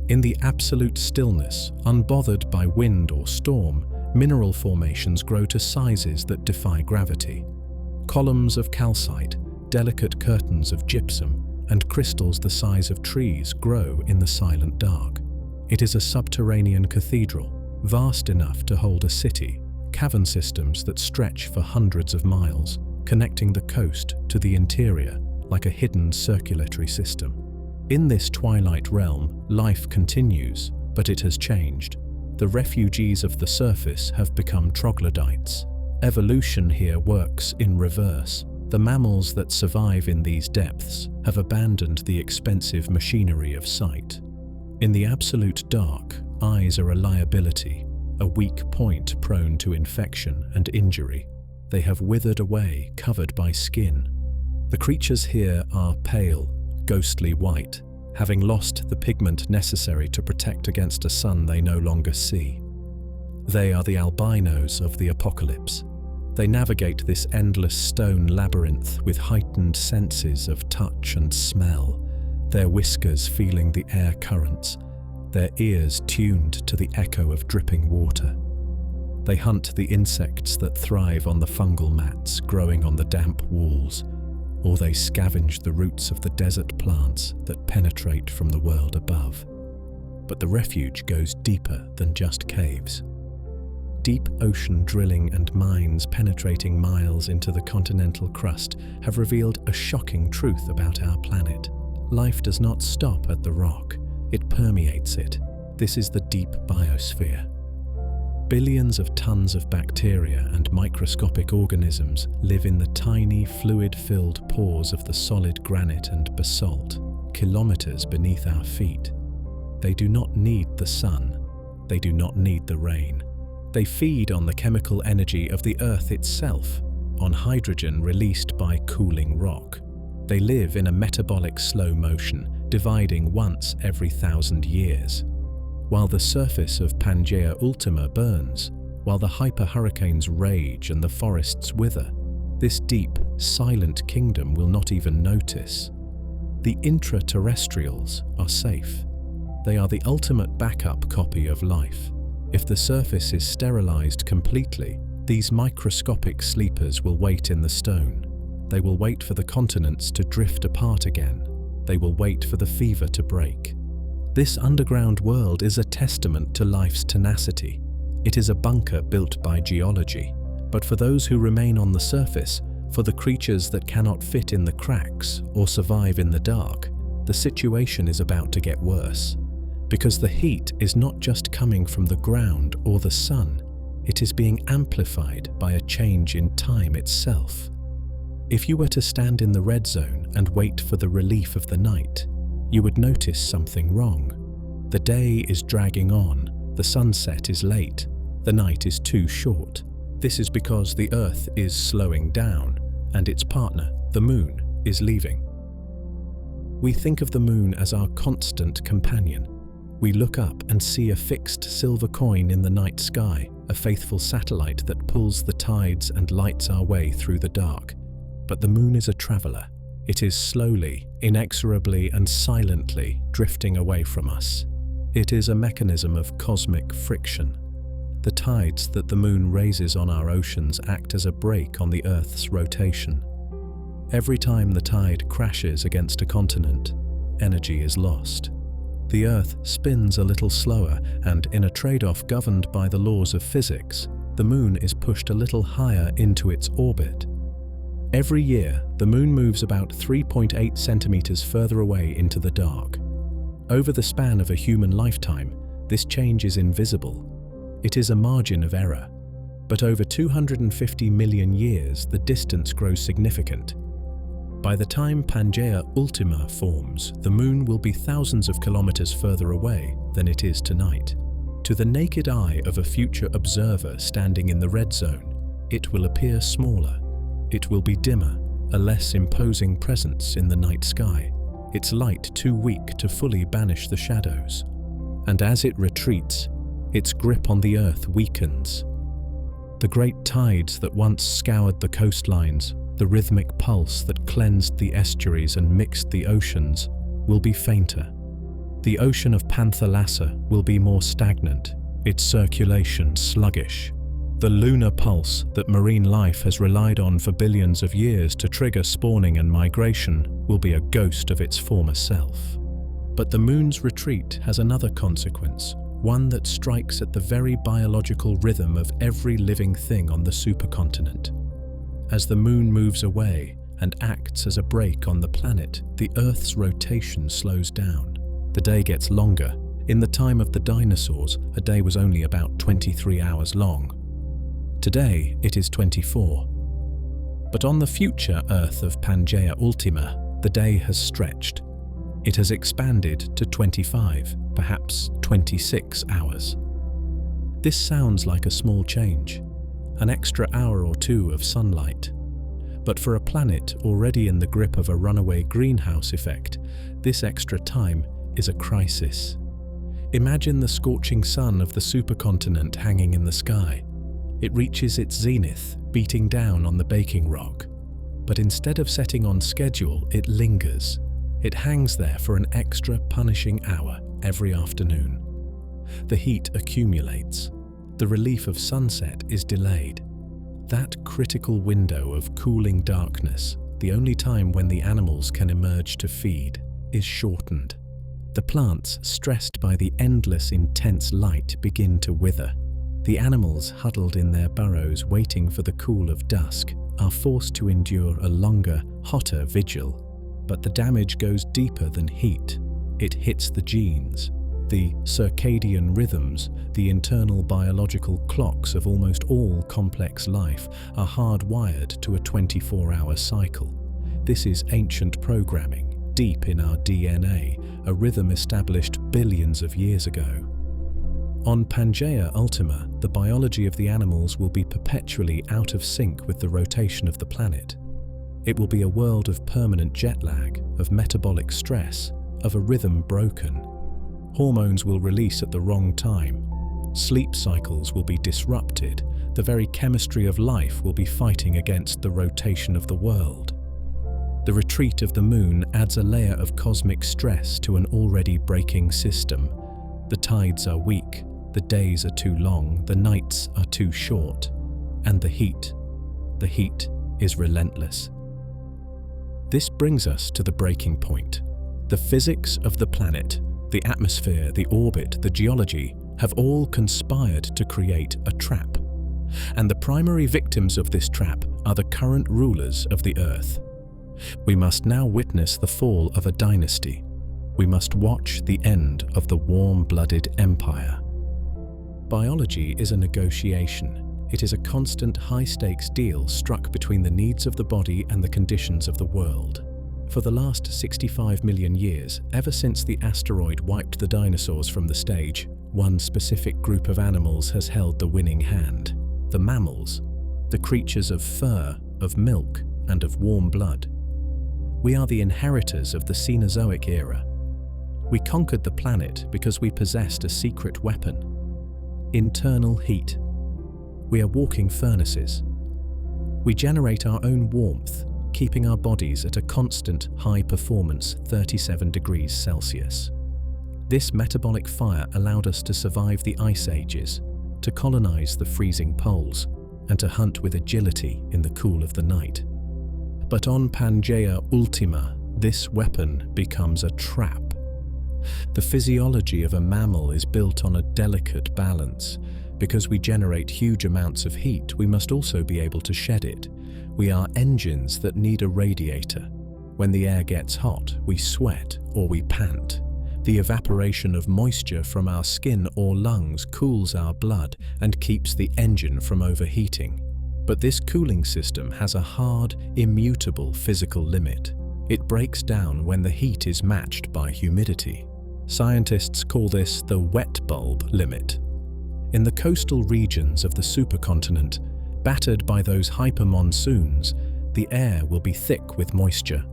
Speaker 1: In the absolute stillness, unbothered by wind or storm, mineral formations grow to sizes that defy gravity. Columns of calcite, delicate curtains of gypsum, and crystals the size of trees grow in the silent dark. It is a subterranean cathedral, vast enough to hold a city, cavern systems that stretch for hundreds of miles, connecting the coast to the interior like a hidden circulatory system. In this twilight realm, life continues, but it has changed. The refugees of the surface have become troglodytes. Evolution here works in reverse. The mammals that survive in these depths have abandoned the expensive machinery of sight. In the absolute dark, eyes are a liability, a weak point prone to infection and injury. They have withered away, covered by skin. The creatures here are pale, ghostly white, having lost the pigment necessary to protect against a sun they no longer see. They are the albinos of the apocalypse. They navigate this endless stone labyrinth with heightened senses of touch and smell, their whiskers feeling the air currents, their ears tuned to the echo of dripping water. They hunt the insects that thrive on the fungal mats growing on the damp walls, or they scavenge the roots of the desert plants that penetrate from the world above. But the refuge goes deeper than just caves. Deep ocean drilling and mines penetrating miles into the continental crust have revealed a shocking truth about our planet. Life does not stop at the rock, it permeates it. This is the deep biosphere. Billions of tons of bacteria and microscopic organisms live in the tiny, fluid-filled pores of the solid granite and basalt, kilometers beneath our feet. They do not need the sun. They do not need the rain. They feed on the chemical energy of the Earth itself, on hydrogen released by cooling rock. They live in a metabolic slow motion, dividing once every 1,000 years. While the surface of Pangea Ultima burns, While the hyperhurricanes rage and the forests wither, this deep, silent kingdom will not even notice. The intraterrestrials are safe. They are the ultimate backup copy of life. If the surface is sterilized completely, these microscopic sleepers will wait in the stone. They will wait for the continents to drift apart again. They will wait for the fever to break. This underground world is a testament to life's tenacity. It is a bunker built by geology. But for those who remain on the surface, for the creatures that cannot fit in the cracks or survive in the dark, the situation is about to get worse. Because the heat is not just coming from the ground or the sun, it is being amplified by a change in time itself. If you were to stand in the red zone and wait for the relief of the night, you would notice something wrong. The day is dragging on, the sunset is late, the night is too short. This is because the Earth is slowing down and its partner, the Moon, is leaving. We think of the Moon as our constant companion. We look up and see a fixed silver coin in the night sky, a faithful satellite that pulls the tides and lights our way through the dark. But the Moon is a traveler. It is slowly, inexorably, and silently drifting away from us. It is a mechanism of cosmic friction. The tides that the Moon raises on our oceans act as a brake on the Earth's rotation. Every time the tide crashes against a continent, energy is lost. The Earth spins a little slower, and in a trade-off governed by the laws of physics, the Moon is pushed a little higher into its orbit. Every year, the Moon moves about 3.8 centimeters further away into the dark. Over the span of a human lifetime, this change is invisible. It is a margin of error. But over 250 million years, the distance grows significant. By the time Pangea Ultima forms, the Moon will be thousands of kilometers further away than it is tonight. To the naked eye of a future observer standing in the red zone, it will appear smaller. It will be dimmer, a less imposing presence in the night sky, its light too weak to fully banish the shadows. And as it retreats, its grip on the Earth weakens. The great tides that once scoured the coastlines, the rhythmic pulse that cleansed the estuaries and mixed the oceans, will be fainter. The ocean of Panthalassa will be more stagnant, its circulation sluggish. The lunar pulse that marine life has relied on for billions of years to trigger spawning and migration will be a ghost of its former self. But the Moon's retreat has another consequence, one that strikes at the very biological rhythm of every living thing on the supercontinent. As the Moon moves away and acts as a brake on the planet, the Earth's rotation slows down. The day gets longer. In the time of the dinosaurs, a day was only about 23 hours long. Today, it is 24. But on the future Earth of Pangea Ultima, the day has stretched. It has expanded to 25, perhaps 26 hours. This sounds like a small change, an extra hour or two of sunlight. But for a planet already in the grip of a runaway greenhouse effect, this extra time is a crisis. Imagine the scorching sun of the supercontinent hanging in the sky. It reaches its zenith, beating down on the baking rock. But instead of setting on schedule, it lingers. It hangs there for an extra punishing hour every afternoon. The heat accumulates. The relief of sunset is delayed. That critical window of cooling darkness, the only time when the animals can emerge to feed, is shortened. The plants, stressed by the endless intense light, begin to wither. The animals, huddled in their burrows waiting for the cool of dusk, are forced to endure a longer, hotter vigil. But the damage goes deeper than heat. It hits the genes. The circadian rhythms, the internal biological clocks of almost all complex life, are hardwired to a 24-hour cycle. This is ancient programming, deep in our DNA, a rhythm established billions of years ago. On Pangea Ultima, the biology of the animals will be perpetually out of sync with the rotation of the planet. It will be a world of permanent jet lag, of metabolic stress, of a rhythm broken. Hormones will release at the wrong time. Sleep cycles will be disrupted. The very chemistry of life will be fighting against the rotation of the world. The retreat of the moon adds a layer of cosmic stress to an already breaking system. The tides are weak, the days are too long, the nights are too short, and the heat is relentless. This brings us to the breaking point. The physics of the planet, the atmosphere, the orbit, the geology have all conspired to create a trap. And the primary victims of this trap are the current rulers of the Earth. We must now witness the fall of a dynasty. We must watch the end of the warm-blooded empire. Biology is a negotiation. It is a constant high-stakes deal struck between the needs of the body and the conditions of the world. For the last 65 million years, ever since the asteroid wiped the dinosaurs from the stage, one specific group of animals has held the winning hand: the mammals, the creatures of fur, of milk, and of warm blood. We are the inheritors of the Cenozoic era. We conquered the planet because we possessed a secret weapon: internal heat. We are walking furnaces. We generate our own warmth, keeping our bodies at a constant high performance 37 degrees Celsius. This metabolic fire allowed us to survive the ice ages, to colonize the freezing poles, and to hunt with agility in the cool of the night. But on Pangea Ultima, this weapon becomes a trap. The physiology of a mammal is built on a delicate balance. Because we generate huge amounts of heat, we must also be able to shed it. We are engines that need a radiator. When the air gets hot, we sweat or we pant. The evaporation of moisture from our skin or lungs cools our blood and keeps the engine from overheating. But this cooling system has a hard, immutable physical limit. It breaks down when the heat is matched by humidity. Scientists call this the wet bulb limit. In the coastal regions of the supercontinent, battered by those hypermonsoons, the air will be thick with moisture.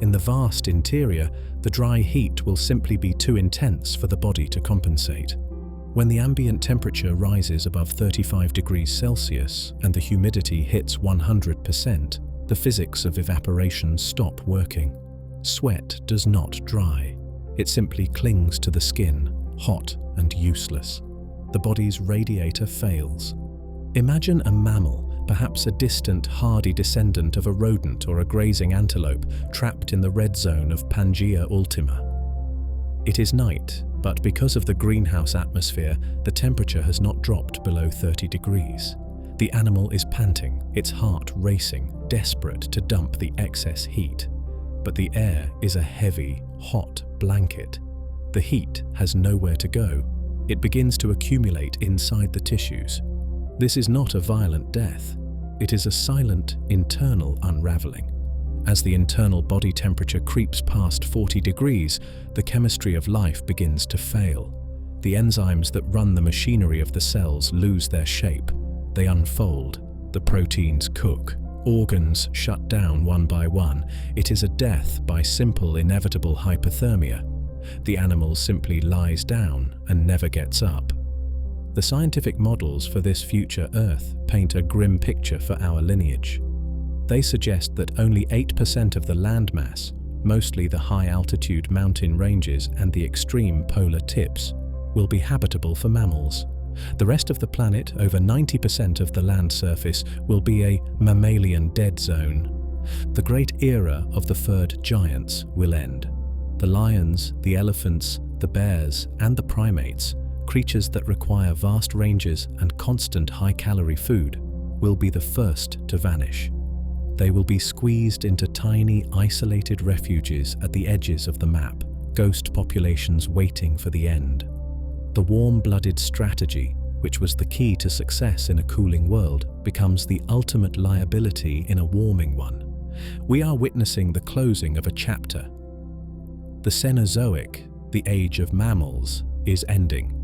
Speaker 1: In the vast interior, the dry heat will simply be too intense for the body to compensate. When the ambient temperature rises above 35 degrees Celsius and the humidity hits 100%, the physics of evaporation stop working. Sweat does not dry. It simply clings to the skin, hot and useless. The body's radiator fails. Imagine a mammal, perhaps a distant, hardy descendant of a rodent or a grazing antelope, trapped in the red zone of Pangea Ultima. It is night, but because of the greenhouse atmosphere, the temperature has not dropped below 30 degrees. The animal is panting, its heart racing, desperate to dump the excess heat. But the air is a heavy, hot blanket. The heat has nowhere to go. It begins to accumulate inside the tissues. This is not a violent death. It is a silent, internal unraveling. As the internal body temperature creeps past 40 degrees, the chemistry of life begins to fail. The enzymes that run the machinery of the cells lose their shape. They unfold. The proteins cook. Organs shut down one by one. It is a death by simple, inevitable hypothermia. The animal simply lies down and never gets up. The scientific models for this future Earth paint a grim picture for our lineage. They suggest that only 8% of the landmass, mostly the high-altitude mountain ranges and the extreme polar tips, will be habitable for mammals. The rest of the planet, over 90% of the land surface, will be a mammalian dead zone. The great era of the furred giants will end. The lions, the elephants, the bears, and the primates, creatures that require vast ranges and constant high-calorie food, will be the first to vanish. They will be squeezed into tiny, isolated refuges at the edges of the map, ghost populations waiting for the end. The warm-blooded strategy, which was the key to success in a cooling world, becomes the ultimate liability in a warming one. We are witnessing the closing of a chapter. The Cenozoic, the age of mammals, is ending.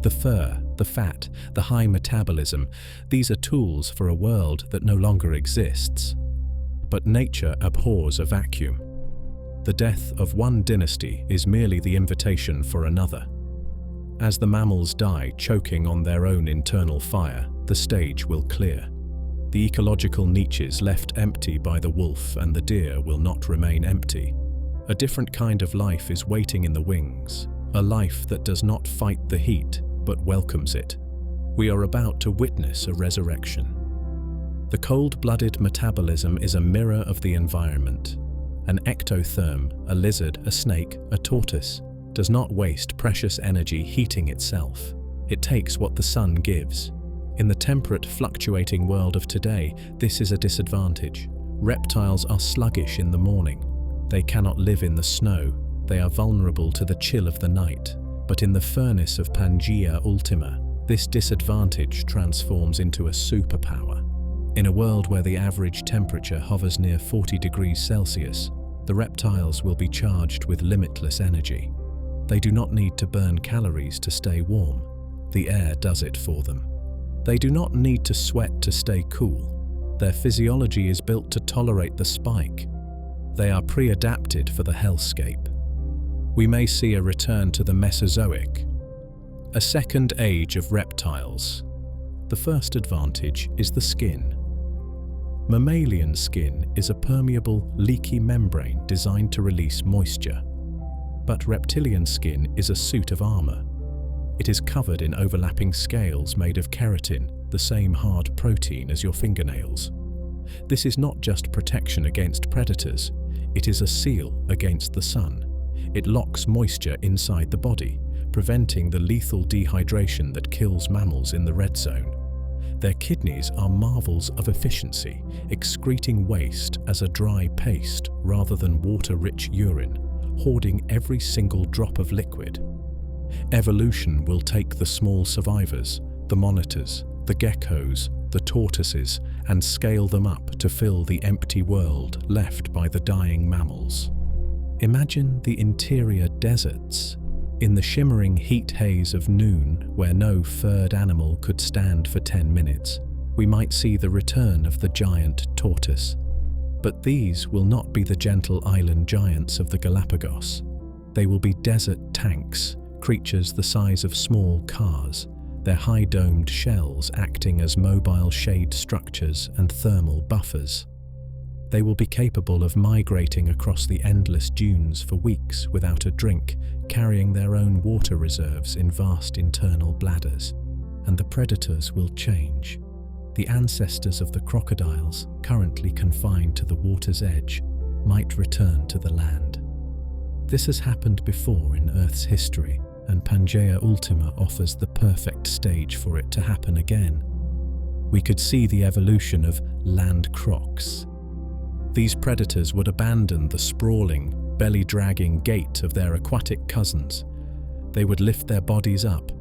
Speaker 1: The fur, the fat, the high metabolism, these are tools for a world that no longer exists. But nature abhors a vacuum. The death of one dynasty is merely the invitation for another. As the mammals die choking on their own internal fire, the stage will clear. The ecological niches left empty by the wolf and the deer will not remain empty. A different kind of life is waiting in the wings, a life that does not fight the heat but welcomes it. We are about to witness a resurrection. The cold-blooded metabolism is a mirror of the environment. An ectotherm, a lizard, a snake, a tortoise, does not waste precious energy heating itself. It takes what the sun gives. In the temperate, fluctuating world of today, this is a disadvantage. Reptiles are sluggish in the morning. They cannot live in the snow. They are vulnerable to the chill of the night. But in the furnace of Pangea Ultima, this disadvantage transforms into a superpower. In a world where the average temperature hovers near 40 degrees Celsius, the reptiles will be charged with limitless energy. They do not need to burn calories to stay warm. The air does it for them. They do not need to sweat to stay cool. Their physiology is built to tolerate the spike. They are pre-adapted for the hellscape. We may see a return to the Mesozoic, a second age of reptiles. The first advantage is the skin. Mammalian skin is a permeable, leaky membrane designed to release moisture. But reptilian skin is a suit of armor. It is covered in overlapping scales made of keratin, the same hard protein as your fingernails. This is not just protection against predators, it is a seal against the sun. It locks moisture inside the body, preventing the lethal dehydration that kills mammals in the red zone. Their kidneys are marvels of efficiency, excreting waste as a dry paste rather than water-rich urine, hoarding every single drop of liquid. Evolution will take the small survivors, the monitors, the geckos, the tortoises, and scale them up to fill the empty world left by the dying mammals. Imagine the interior deserts. In the shimmering heat haze of noon, where no furred animal could stand for 10 minutes, we might see the return of the giant tortoise. But these will not be the gentle island giants of the Galapagos. They will be desert tanks, creatures the size of small cars, their high-domed shells acting as mobile shade structures and thermal buffers. They will be capable of migrating across the endless dunes for weeks without a drink, carrying their own water reserves in vast internal bladders. And the predators will change. The ancestors of the crocodiles, currently confined to the water's edge, might return to the land. This has happened before in Earth's history, and Pangea Ultima offers the perfect stage for it to happen again. We could see the evolution of land crocs. These predators would abandon the sprawling, belly-dragging gait of their aquatic cousins. They would lift their bodies up.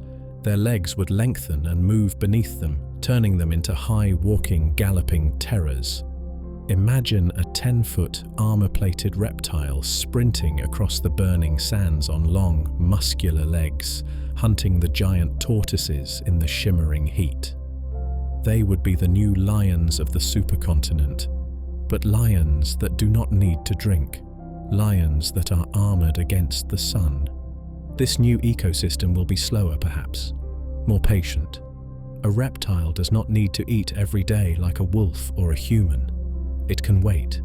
Speaker 1: Their legs would lengthen and move beneath them, turning them into high-walking, galloping terrors. Imagine a 10-foot, armor-plated reptile sprinting across the burning sands on long, muscular legs, hunting the giant tortoises in the shimmering heat. They would be the new lions of the supercontinent, but lions that do not need to drink, lions that are armored against the sun. This new ecosystem will be slower, perhaps, more patient. A reptile does not need to eat every day like a wolf or a human. It can wait.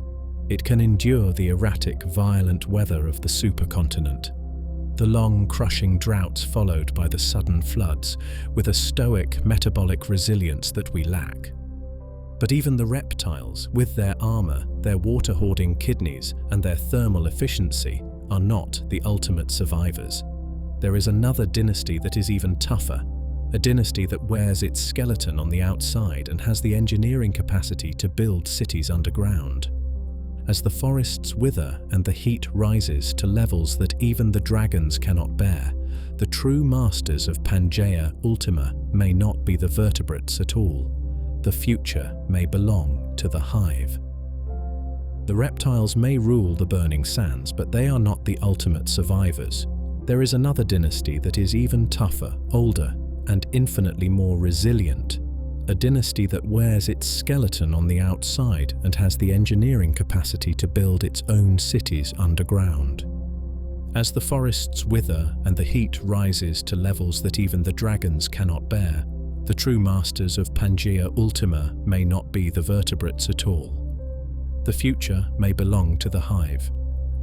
Speaker 1: It can endure the erratic, violent weather of the supercontinent, the long, crushing droughts followed by the sudden floods, with a stoic, metabolic resilience that we lack. But even the reptiles, with their armor, their water-hoarding kidneys, and their thermal efficiency, are not the ultimate survivors. There is another dynasty that is even tougher, a dynasty that wears its skeleton on the outside and has the engineering capacity to build cities underground. As the forests wither and the heat rises to levels that even the dragons cannot bear, the true masters of Pangea Ultima may not be the vertebrates at all. The future may belong to the hive. The reptiles may rule the burning sands, but they are not the ultimate survivors. There is another dynasty that is even tougher, older, and infinitely more resilient. A dynasty that wears its skeleton on the outside and has the engineering capacity to build its own cities underground. As the forests wither and the heat rises to levels that even the dragons cannot bear, the true masters of Pangea Ultima may not be the vertebrates at all. The future may belong to the hive.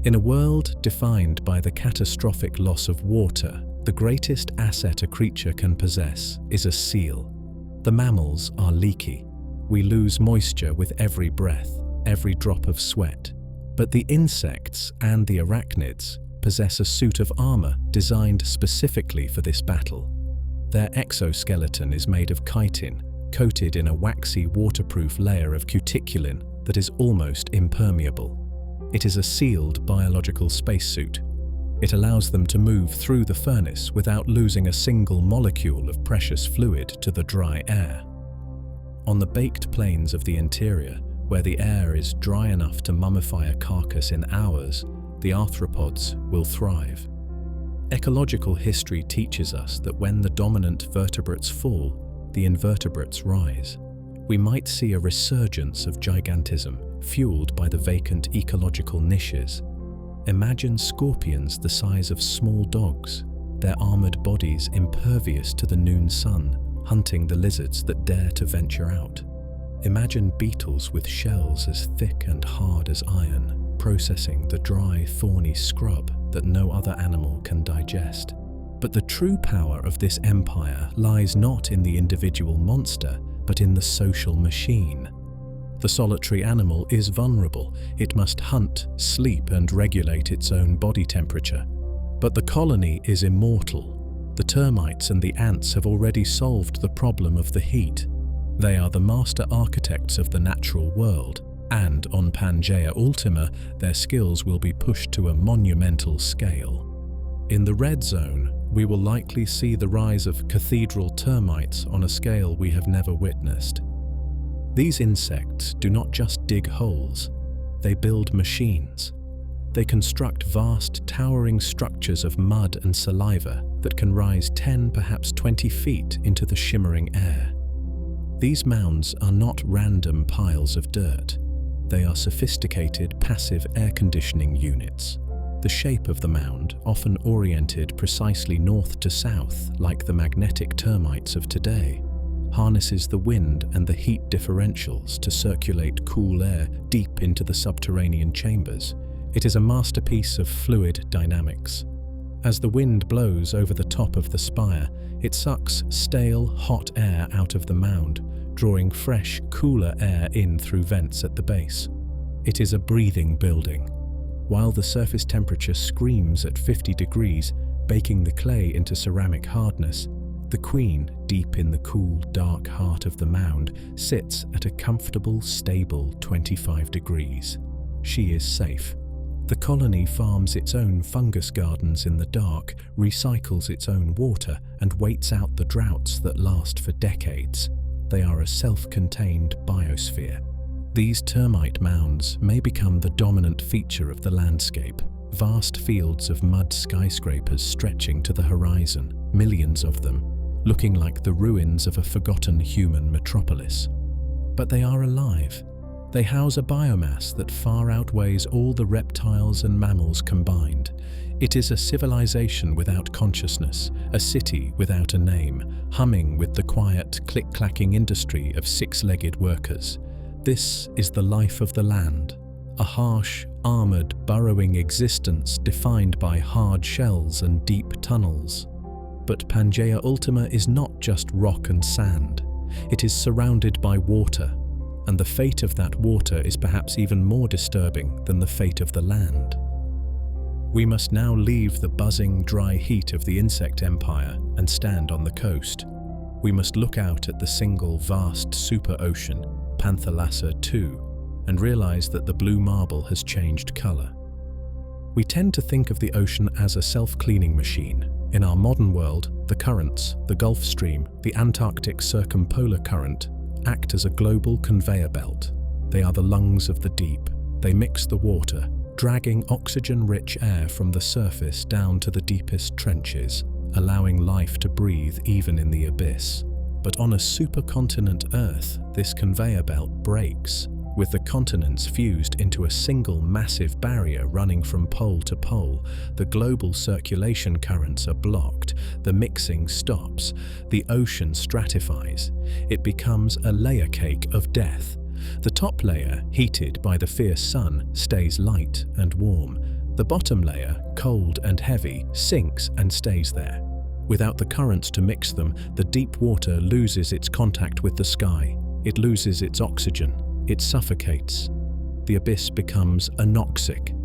Speaker 1: In a world defined by the catastrophic loss of water, the greatest asset a creature can possess is a seal. The mammals are leaky. We lose moisture with every breath, every drop of sweat. But the insects and the arachnids possess a suit of armor designed specifically for this battle. Their exoskeleton is made of chitin, coated in a waxy waterproof layer of cuticulin that is almost impermeable. It is a sealed biological spacesuit. It allows them to move through the furnace without losing a single molecule of precious fluid to the dry air. On the baked plains of the interior, where the air is dry enough to mummify a carcass in hours, the arthropods will thrive. Ecological history teaches us that when the dominant vertebrates fall, the invertebrates rise. We might see a resurgence of gigantism, fueled by the vacant ecological niches. Imagine scorpions the size of small dogs, their armored bodies impervious to the noon sun, hunting the lizards that dare to venture out. Imagine beetles with shells as thick and hard as iron, processing the dry, thorny scrub that no other animal can digest. But the true power of this empire lies not in the individual monster, but in the social machine. The solitary animal is vulnerable. It must hunt, sleep, and regulate its own body temperature. But the colony is immortal. The termites and the ants have already solved the problem of the heat. They are the master architects of the natural world, and on Pangea Ultima, their skills will be pushed to a monumental scale. In the red zone, we will likely see the rise of cathedral termites on a scale we have never witnessed. These insects do not just dig holes, they build machines. They construct vast, towering structures of mud and saliva that can rise 10, perhaps 20 feet into the shimmering air. These mounds are not random piles of dirt. They are sophisticated, passive air conditioning units. The shape of the mound, often oriented precisely north to south like the magnetic termites of today, harnesses the wind and the heat differentials to circulate cool air deep into the subterranean chambers. It is a masterpiece of fluid dynamics. As the wind blows over the top of the spire, it sucks stale, hot air out of the mound, drawing fresh, cooler air in through vents at the base. It is a breathing building. While the surface temperature screams at 50 degrees, baking the clay into ceramic hardness, the queen, deep in the cool, dark heart of the mound, sits at a comfortable, stable 25 degrees. She is safe. The colony farms its own fungus gardens in the dark, recycles its own water, and waits out the droughts that last for decades. They are a self-contained biosphere. These termite mounds may become the dominant feature of the landscape. Vast fields of mud skyscrapers stretching to the horizon, millions of them, looking like the ruins of a forgotten human metropolis. But they are alive. They house a biomass that far outweighs all the reptiles and mammals combined. It is a civilization without consciousness, a city without a name, humming with the quiet, click-clacking industry of six-legged workers. This is the life of the land, a harsh, armored, burrowing existence defined by hard shells and deep tunnels. But Pangea Ultima is not just rock and sand. It is surrounded by water, and the fate of that water is perhaps even more disturbing than the fate of the land. We must now leave the buzzing, dry heat of the insect empire and stand on the coast. We must look out at the single vast super ocean, Panthalassa II, and realize that the blue marble has changed color. We tend to think of the ocean as a self-cleaning machine. In our modern world, the currents, the Gulf Stream, the Antarctic circumpolar current, act as a global conveyor belt. They are the lungs of the deep. They mix the water, dragging oxygen-rich air from the surface down to the deepest trenches, allowing life to breathe even in the abyss. But on a supercontinent Earth, this conveyor belt breaks. with the continents fused into a single massive barrier running from pole to pole. The global circulation currents are blocked, the mixing stops, the ocean stratifies. It becomes a layer cake of death. The top layer, heated by the fierce sun, stays light and warm. The bottom layer, cold and heavy, sinks and stays there. Without the currents to mix them, the deep water loses its contact with the sky. It loses its oxygen. It suffocates. The abyss becomes anoxic.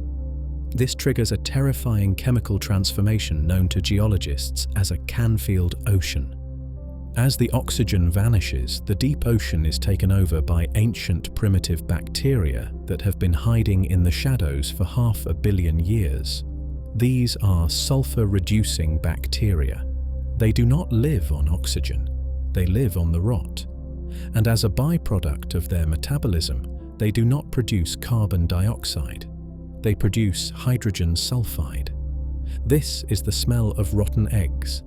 Speaker 1: This triggers a terrifying chemical transformation known to geologists as a Canfield ocean. As the oxygen vanishes, the deep ocean is taken over by ancient primitive bacteria that have been hiding in the shadows for 500 million years. These are sulfur-reducing bacteria. They do not live on oxygen. They live on the rot. And as a byproduct of their metabolism, they do not produce carbon dioxide. They produce hydrogen sulfide. This is the smell of rotten eggs.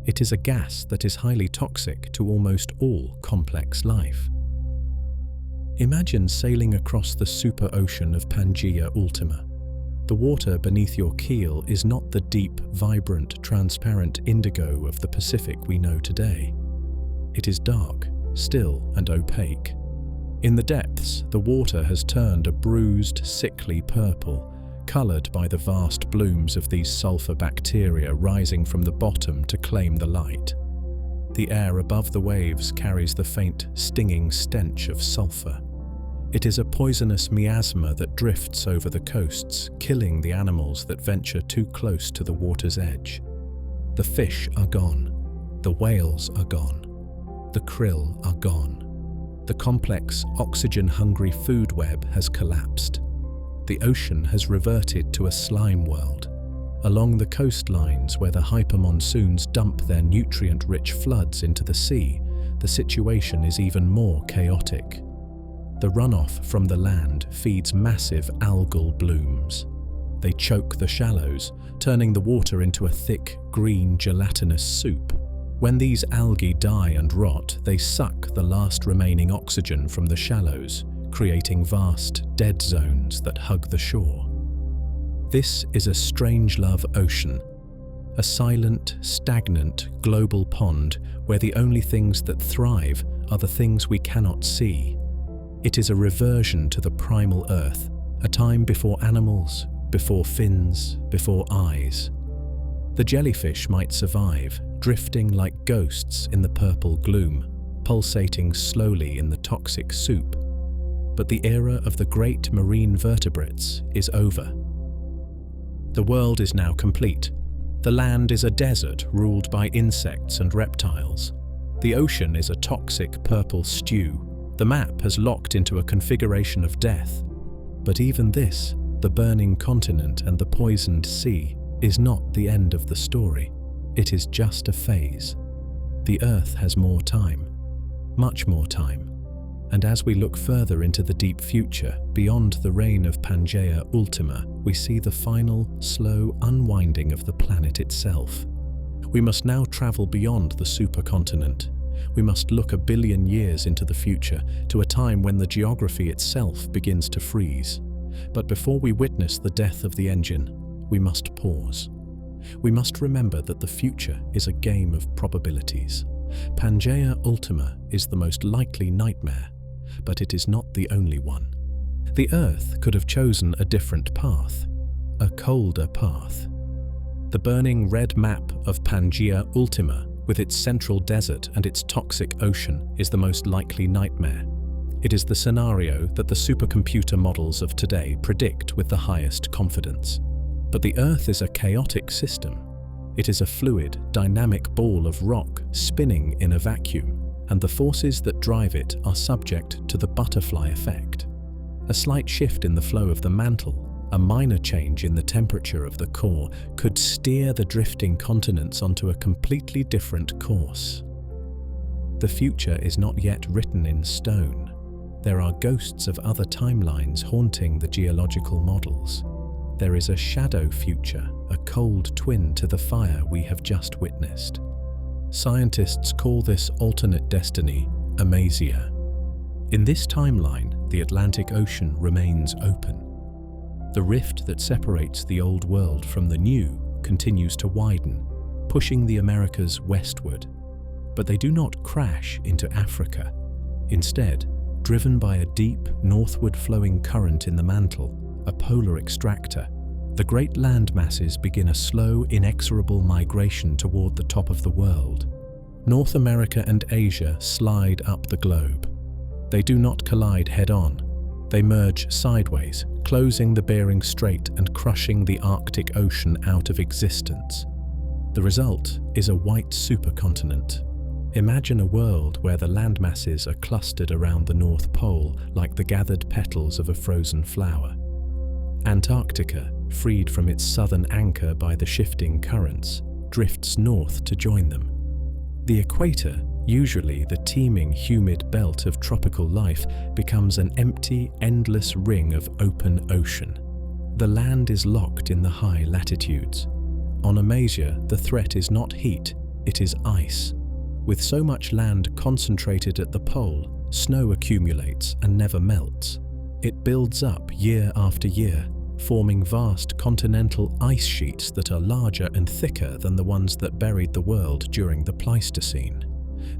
Speaker 1: It is a gas that is highly toxic to almost all complex life. Imagine sailing across the super ocean of Pangea Ultima. The water beneath your keel is not the deep, vibrant, transparent indigo of the Pacific we know today. It is dark, still and opaque. In the depths, the water has turned a bruised, sickly purple, coloured by the vast blooms of these sulfur bacteria rising from the bottom to claim the light. The air above the waves carries the faint, stinging stench of sulfur. It is a poisonous miasma that drifts over the coasts, killing the animals that venture too close to the water's edge. The fish are gone. The whales are gone. The krill are gone. The complex, oxygen-hungry food web has collapsed. The ocean has reverted to a slime world. Along the coastlines where the hypermonsoons dump their nutrient-rich floods into the sea, the situation is even more chaotic. The runoff from the land feeds massive algal blooms. They choke the shallows, turning the water into a thick, green, gelatinous soup. When these algae die and rot, they suck the last remaining oxygen from the shallows, creating vast, dead zones that hug the shore. This is a Strangelove ocean, a silent, stagnant, global pond where the only things that thrive are the things we cannot see. It is a reversion to the primal earth, a time before animals, before fins, before eyes. The jellyfish might survive, drifting like ghosts in the purple gloom, pulsating slowly in the toxic soup. But the era of the great marine vertebrates is over. The world is now complete. The land is a desert ruled by insects and reptiles. The ocean is a toxic purple stew. The map has locked into a configuration of death. But even this, the burning continent and the poisoned sea, is not the end of the story. It is just a phase. The Earth has more time, much more time. And as we look further into the deep future, beyond the reign of Pangea Ultima, we see the final, slow unwinding of the planet itself. We must now travel beyond the supercontinent. We must look 1 billion years into the future, to a time when the geography itself begins to freeze. But before we witness the death of the engine, we must pause. We must remember that the future is a game of probabilities. Pangea Ultima is the most likely nightmare, but it is not the only one. The Earth could have chosen a different path, a colder path. The burning red map of Pangea Ultima, with its central desert and its toxic ocean, is the most likely nightmare. It is the scenario that the supercomputer models of today predict with the highest confidence. But the Earth is a chaotic system. It is a fluid, dynamic ball of rock spinning in a vacuum, and the forces that drive it are subject to the butterfly effect. A slight shift in the flow of the mantle, a minor change in the temperature of the core, could steer the drifting continents onto a completely different course. The future is not yet written in stone. There are ghosts of other timelines haunting the geological models. There is a shadow future, a cold twin to the fire we have just witnessed. Scientists call this alternate destiny Amasia. In this timeline, the Atlantic Ocean remains open. The rift that separates the Old World from the New continues to widen, pushing the Americas westward. But they do not crash into Africa. Instead, driven by a deep, northward flowing current in the mantle, a polar extractor, the great land masses begin a slow, inexorable migration toward the top of the world. North America and Asia slide up the globe. They do not collide head-on. They merge sideways, closing the Bering Strait and crushing the Arctic Ocean out of existence. The result is a white supercontinent. Imagine a world where the landmasses are clustered around the North Pole like the gathered petals of a frozen flower. Antarctica, freed from its southern anchor by the shifting currents, drifts north to join them. The equator, usually the teeming, humid belt of tropical life, becomes an empty, endless ring of open ocean. The land is locked in the high latitudes. On Amasia, the threat is not heat, it is ice. With so much land concentrated at the pole, snow accumulates and never melts. It builds up year after year, forming vast continental ice sheets that are larger and thicker than the ones that buried the world during the Pleistocene.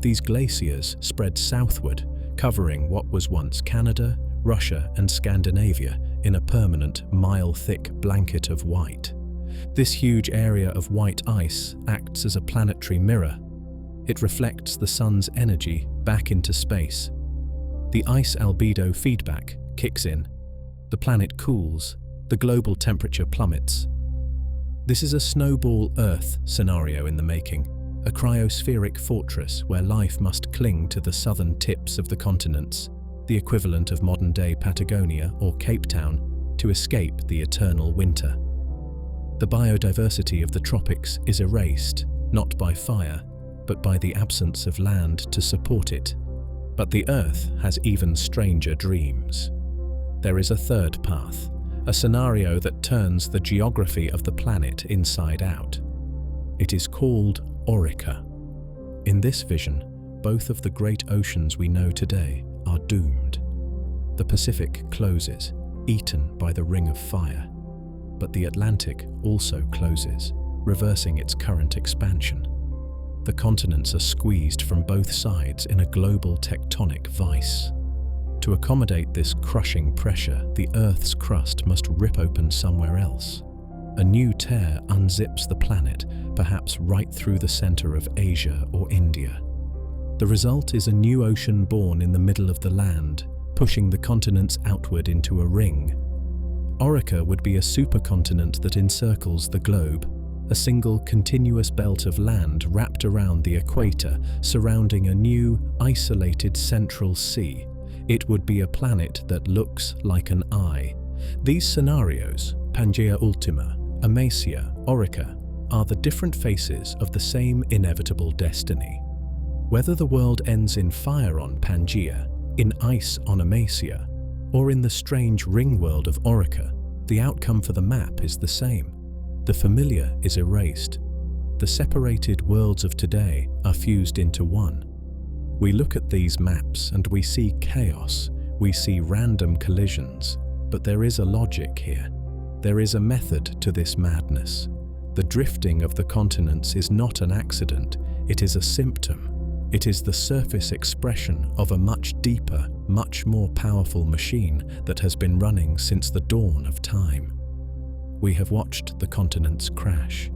Speaker 1: These glaciers spread southward, covering what was once Canada, Russia, and Scandinavia in a permanent, mile-thick blanket of white. This huge area of white ice acts as a planetary mirror. It reflects the sun's energy back into space. The ice albedo feedback kicks in. The planet cools. The global temperature plummets. This is a snowball Earth scenario in the making, a cryospheric fortress where life must cling to the southern tips of the continents, the equivalent of modern-day Patagonia or Cape Town, to escape the eternal winter. The biodiversity of the tropics is erased, not by fire, but by the absence of land to support it. But the Earth has even stranger dreams. There is a third path, a scenario that turns the geography of the planet inside out. It is called Orica. In this vision, both of the great oceans we know today are doomed. The Pacific closes, eaten by the Ring of Fire. But the Atlantic also closes, reversing its current expansion. The continents are squeezed from both sides in a global tectonic vice. To accommodate this crushing pressure, the Earth's crust must rip open somewhere else. A new tear unzips the planet, perhaps right through the center of Asia or India. The result is a new ocean born in the middle of the land, pushing the continents outward into a ring. Orica would be a supercontinent that encircles the globe, a single continuous belt of land wrapped around the equator, surrounding a new, isolated central sea. It would be a planet that looks like an eye. These scenarios, Pangea Ultima, Amasia, Orica, are the different faces of the same inevitable destiny. Whether the world ends in fire on Pangea, in ice on Amasia, or in the strange ring world of Orica, the outcome for the map is the same. The familiar is erased. The separated worlds of today are fused into one. We look at these maps and we see chaos, we see random collisions, but there is a logic here. There is a method to this madness. The drifting of the continents is not an accident, it is a symptom. It is the surface expression of a much deeper, much more powerful machine that has been running since the dawn of time. We have watched the continents crash.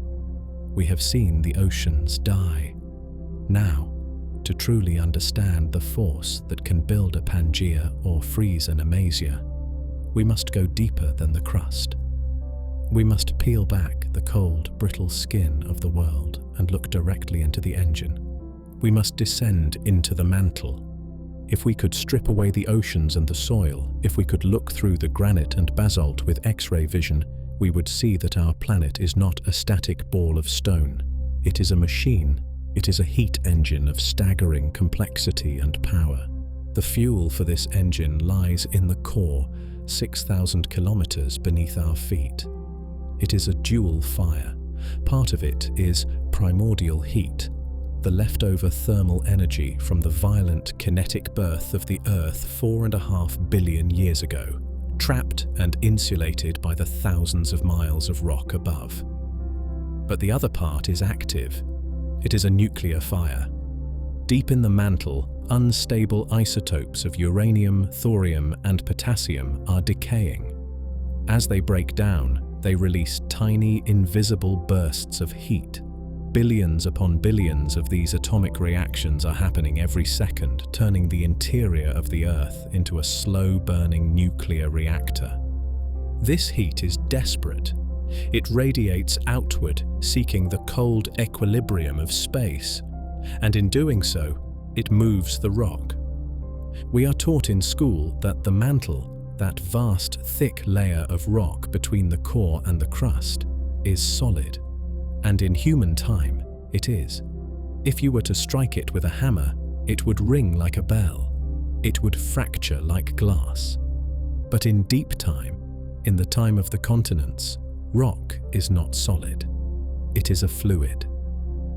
Speaker 1: We have seen the oceans die. Now, to truly understand the force that can build a Pangea or freeze an Amasia, we must go deeper than the crust. We must peel back the cold, brittle skin of the world and look directly into the engine. We must descend into the mantle. If we could strip away the oceans and the soil, if we could look through the granite and basalt with X-ray vision, we would see that our planet is not a static ball of stone. It is a machine. It is a heat engine of staggering complexity and power. The fuel for this engine lies in the core, 6,000 kilometers beneath our feet. It is a dual fire. Part of it is primordial heat. the leftover thermal energy from the violent kinetic birth of the Earth 4.5 billion years ago, trapped and insulated by the thousands of miles of rock above. But the other part is active. It is a nuclear fire. Deep in the mantle, unstable isotopes of uranium, thorium, and potassium are decaying. As they break down, they release tiny, invisible bursts of heat. Billions upon billions of these atomic reactions are happening every second, turning the interior of the Earth into a slow-burning nuclear reactor. This heat is desperate. It radiates outward, seeking the cold equilibrium of space, and in doing so, it moves the rock. We are taught in school that the mantle, that vast, thick layer of rock between the core and the crust, is solid. And in human time, it is. If you were to strike it with a hammer, it would ring like a bell. It would fracture like glass. But in deep time, in the time of the continents, rock is not solid. It is a fluid.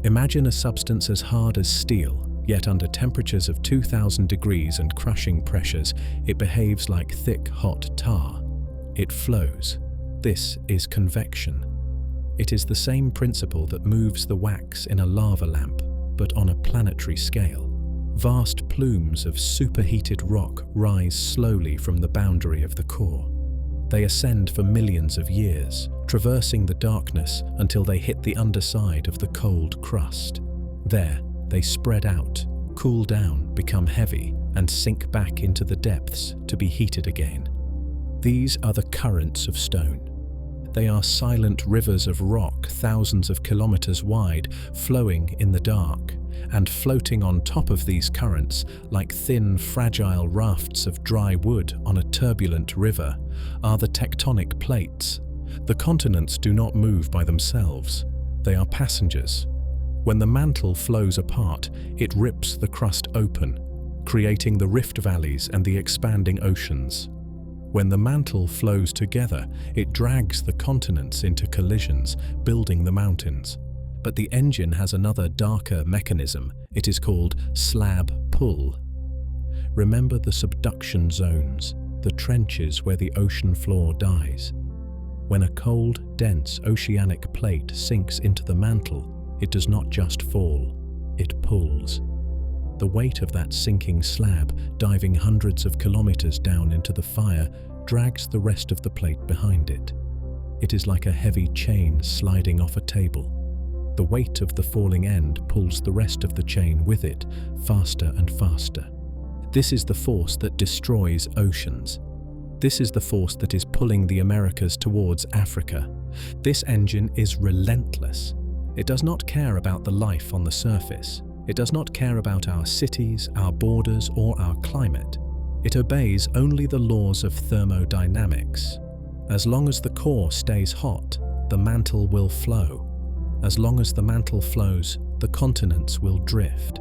Speaker 1: Imagine a substance as hard as steel, yet under temperatures of 2000 degrees and crushing pressures, it behaves like thick, hot tar. It flows. This is convection. It is the same principle that moves the wax in a lava lamp, but on a planetary scale. Vast plumes of superheated rock rise slowly from the boundary of the core. They ascend for millions of years, traversing the darkness until they hit the underside of the cold crust. There, they spread out, cool down, become heavy, and sink back into the depths to be heated again. These are the currents of stone. They are silent rivers of rock thousands of kilometers wide, flowing in the dark, and floating on top of these currents like thin, fragile rafts of dry wood on a turbulent river are the tectonic plates. The continents do not move by themselves. They are passengers. When the mantle flows apart, it rips the crust open, creating the rift valleys and the expanding oceans. When the mantle flows together, it drags the continents into collisions, building the mountains. But the engine has another darker mechanism. It is called slab pull. Remember the subduction zones, the trenches where the ocean floor dies. When a cold, dense oceanic plate sinks into the mantle, it does not just fall, it pulls. The weight of that sinking slab, diving hundreds of kilometers down into the fire, drags the rest of the plate behind it. It is like a heavy chain sliding off a table. The weight of the falling end pulls the rest of the chain with it, faster and faster. This is the force that destroys oceans. This is the force that is pulling the Americas towards Africa. This engine is relentless. It does not care about the life on the surface. It does not care about our cities, our borders, or our climate. It obeys only the laws of thermodynamics. As long as the core stays hot, the mantle will flow. As long as the mantle flows, the continents will drift.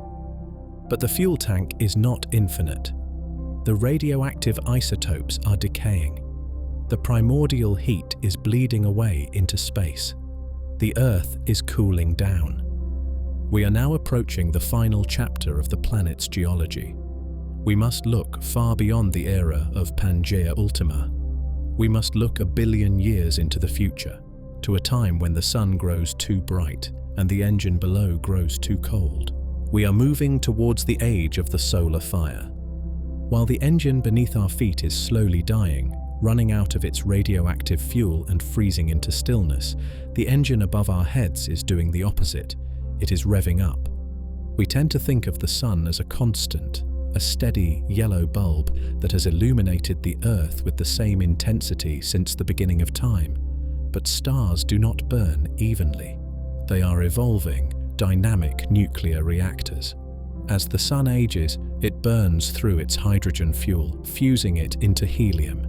Speaker 1: But the fuel tank is not infinite. The radioactive isotopes are decaying. The primordial heat is bleeding away into space. The Earth is cooling down. We are now approaching the final chapter of the planet's geology. We must look far beyond the era of Pangea Ultima. We must look 1 billion years into the future, to a time when the sun grows too bright and the engine below grows too cold. We are moving towards the age of the solar fire. While the engine beneath our feet is slowly dying, running out of its radioactive fuel and freezing into stillness, the engine above our heads is doing the opposite. It is revving up. We tend to think of the sun as a constant, a steady yellow bulb that has illuminated the Earth with the same intensity since the beginning of time. But stars do not burn evenly. They are evolving, dynamic nuclear reactors. As the sun ages, it burns through its hydrogen fuel, fusing it into helium.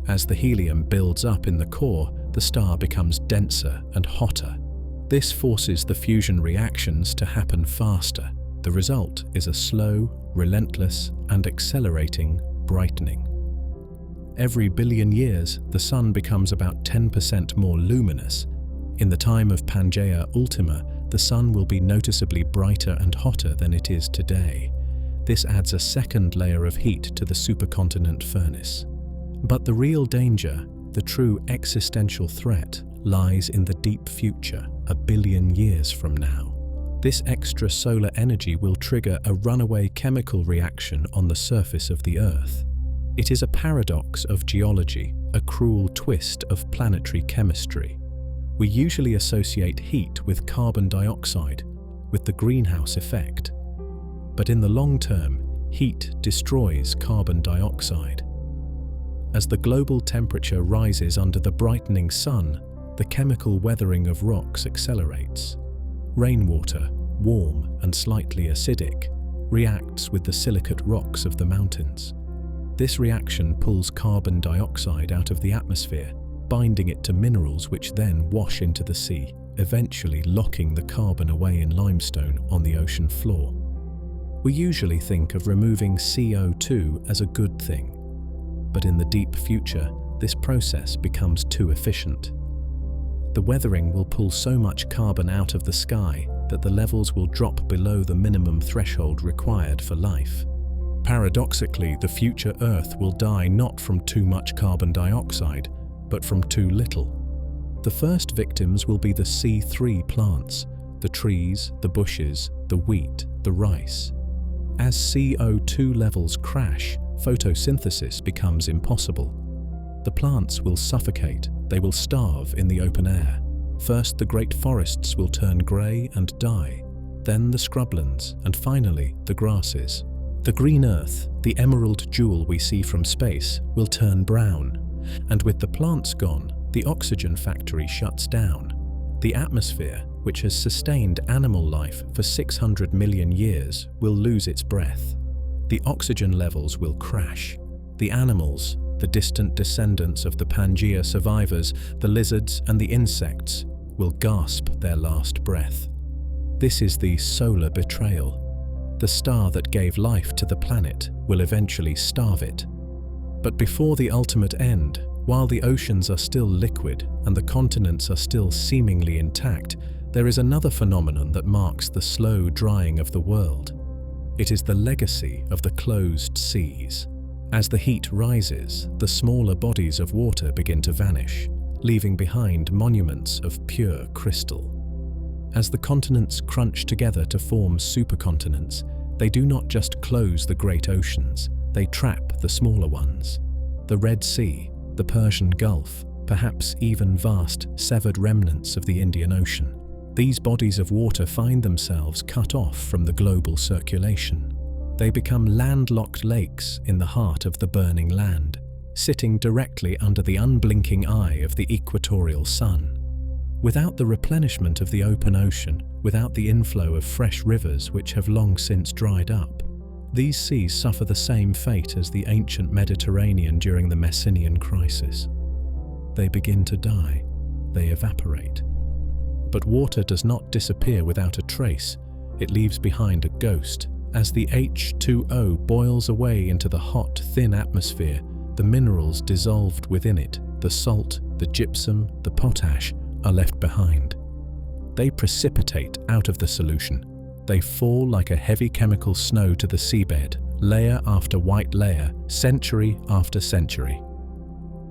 Speaker 1: As the helium builds up in the core, the star becomes denser and hotter. This forces the fusion reactions to happen faster. The result is a slow, relentless, and accelerating brightening. Every billion years, the sun becomes about 10% more luminous. In the time of Pangea Ultima, the sun will be noticeably brighter and hotter than it is today. This adds a second layer of heat to the supercontinent furnace. But the real danger, the true existential threat, lies in the deep future, 1 billion years from now. This extra solar energy will trigger a runaway chemical reaction on the surface of the Earth. It is a paradox of geology, a cruel twist of planetary chemistry. We usually associate heat with carbon dioxide, with the greenhouse effect. But in the long term, heat destroys carbon dioxide. As the global temperature rises under the brightening sun, the chemical weathering of rocks accelerates. Rainwater, warm and slightly acidic, reacts with the silicate rocks of the mountains. This reaction pulls carbon dioxide out of the atmosphere, binding it to minerals which then wash into the sea, eventually locking the carbon away in limestone on the ocean floor. We usually think of removing CO2 as a good thing, but in the deep future, this process becomes too efficient. The weathering will pull so much carbon out of the sky that the levels will drop below the minimum threshold required for life. Paradoxically, the future Earth will die not from too much carbon dioxide, but from too little. The first victims will be the C3 plants, the trees, the bushes, the wheat, the rice. As CO2 levels crash, photosynthesis becomes impossible. The plants will suffocate, they will starve in the open air. First, the great forests will turn grey and die, then the scrublands, and finally the grasses. The green earth, the emerald jewel we see from space, will turn brown, and with the plants gone, the oxygen factory shuts down. The atmosphere, which has sustained animal life for 600 million years, will lose its breath. The oxygen levels will crash. The animals, the distant descendants of the Pangea survivors, the lizards and the insects, will gasp their last breath. This is the solar betrayal. The star that gave life to the planet will eventually starve it. But before the ultimate end, while the oceans are still liquid and the continents are still seemingly intact, there is another phenomenon that marks the slow drying of the world. It is the legacy of the closed seas. As the heat rises, the smaller bodies of water begin to vanish, leaving behind monuments of pure crystal. As the continents crunch together to form supercontinents, they do not just close the great oceans, they trap the smaller ones. The Red Sea, the Persian Gulf, perhaps even vast severed remnants of the Indian Ocean. These bodies of water find themselves cut off from the global circulation. They become landlocked lakes in the heart of the burning land, sitting directly under the unblinking eye of the equatorial sun. Without the replenishment of the open ocean, without the inflow of fresh rivers which have long since dried up, these seas suffer the same fate as the ancient Mediterranean during the Messinian crisis. They begin to die, they evaporate. But water does not disappear without a trace, it leaves behind a ghost. As the H2O boils away into the hot, thin atmosphere, the minerals dissolved within it, the salt, the gypsum, the potash, are left behind. They precipitate out of the solution. They fall like a heavy chemical snow to the seabed, layer after white layer, century after century.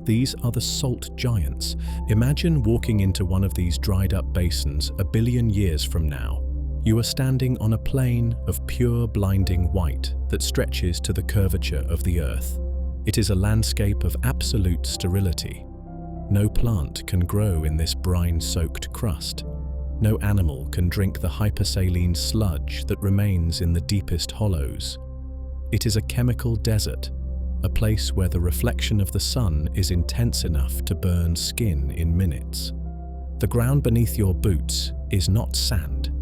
Speaker 1: These are the salt giants. Imagine walking into one of these dried up basins 1 billion years from now. You are standing on a plain of pure blinding white that stretches to the curvature of the earth. It is a landscape of absolute sterility. No plant can grow in this brine-soaked crust. No animal can drink the hypersaline sludge that remains in the deepest hollows. It is a chemical desert, a place where the reflection of the sun is intense enough to burn skin in minutes. The ground beneath your boots is not sand.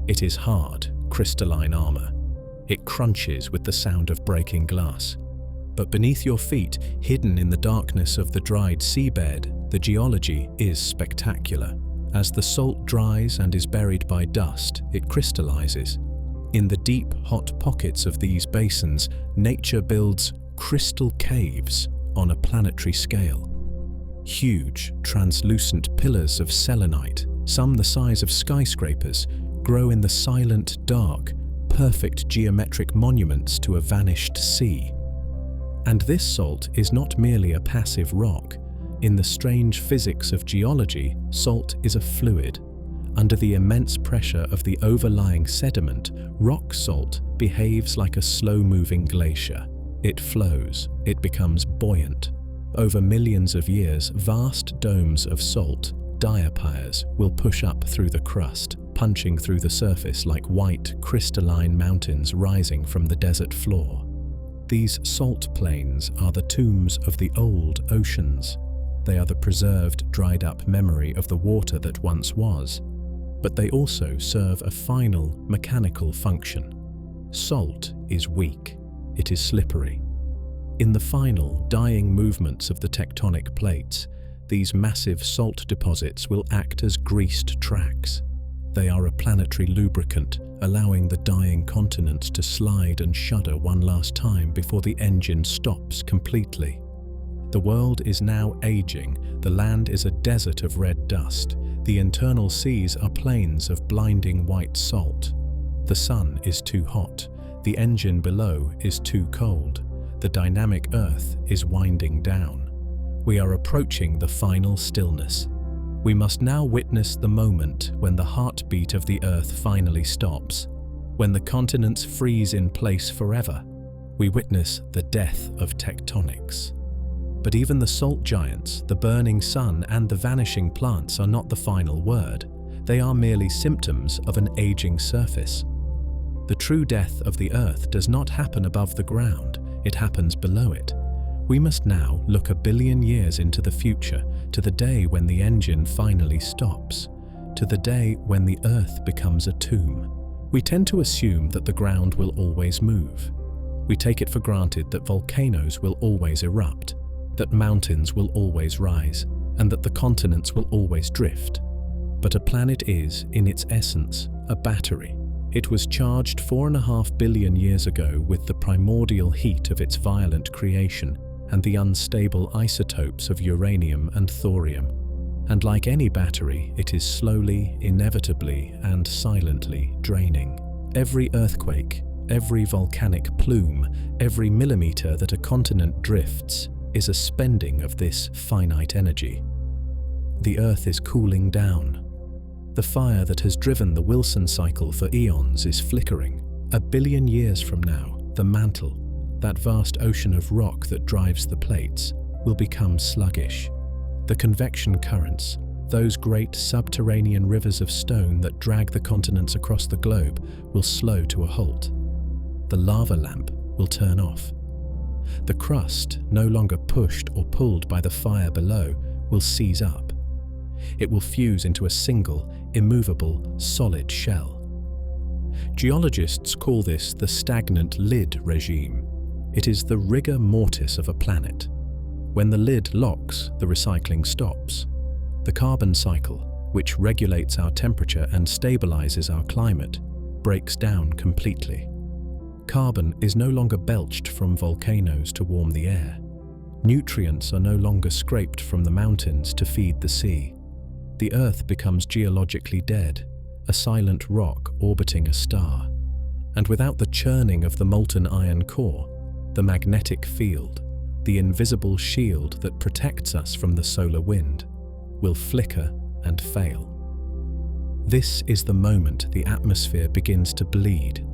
Speaker 1: It is hard, crystalline armor. It crunches with the sound of breaking glass. But beneath your feet, hidden in the darkness of the dried seabed, the geology is spectacular. As the salt dries and is buried by dust, it crystallizes. In the deep, hot pockets of these basins, nature builds crystal caves on a planetary scale. Huge, translucent pillars of selenite, some the size of skyscrapers, grow in the silent dark, perfect geometric monuments to a vanished sea. And this salt is not merely a passive rock. In the strange physics of geology, salt is a fluid. Under the immense pressure of the overlying sediment, rock salt behaves like a slow-moving glacier. It flows, it becomes buoyant. Over millions of years, vast domes of salt, diapirs, will push up through the crust, punching through the surface like white, crystalline mountains rising from the desert floor. These salt plains are the tombs of the old oceans. They are the preserved, dried-up memory of the water that once was. But they also serve a final, mechanical function. Salt is weak. It is slippery. In the final, dying movements of the tectonic plates, these massive salt deposits will act as greased tracks. They are a planetary lubricant, allowing the dying continents to slide and shudder one last time before the engine stops completely. The world is now aging. The land is a desert of red dust. The internal seas are plains of blinding white salt. The sun is too hot. The engine below is too cold. The dynamic earth is winding down. We are approaching the final stillness. We must now witness the moment when the heartbeat of the earth finally stops. When the continents freeze in place forever, we witness the death of tectonics. But even the salt giants, the burning sun, and the vanishing plants are not the final word. They are merely symptoms of an aging surface. The true death of the earth does not happen above the ground, it happens below it. We must now look 1 billion years into the future, to the day when the engine finally stops, to the day when the earth becomes a tomb. We tend to assume that the ground will always move. We take it for granted that volcanoes will always erupt, that mountains will always rise, and that the continents will always drift. But a planet is, in its essence, a battery. It was charged 4.5 billion years ago with the primordial heat of its violent creation and the unstable isotopes of uranium and thorium. And like any battery, it is slowly, inevitably, and silently draining. Every earthquake, every volcanic plume, every millimeter that a continent drifts is a spending of this finite energy. The Earth is cooling down. The fire that has driven the Wilson cycle for eons is flickering. 1 billion years from now, the mantle, that vast ocean of rock that drives the plates, will become sluggish. The convection currents, those great subterranean rivers of stone that drag the continents across the globe, will slow to a halt. The lava lamp will turn off. The crust, no longer pushed or pulled by the fire below, will seize up. It will fuse into a single, immovable, solid shell. Geologists call this the stagnant lid regime. It is the rigor mortis of a planet. When the lid locks, the recycling stops. The carbon cycle, which regulates our temperature and stabilizes our climate, breaks down completely. Carbon is no longer belched from volcanoes to warm the air. Nutrients are no longer scraped from the mountains to feed the sea. The Earth becomes geologically dead, a silent rock orbiting a star. And without the churning of the molten iron core, the magnetic field, the invisible shield that protects us from the solar wind, will flicker and fail. This is the moment the atmosphere begins to bleed.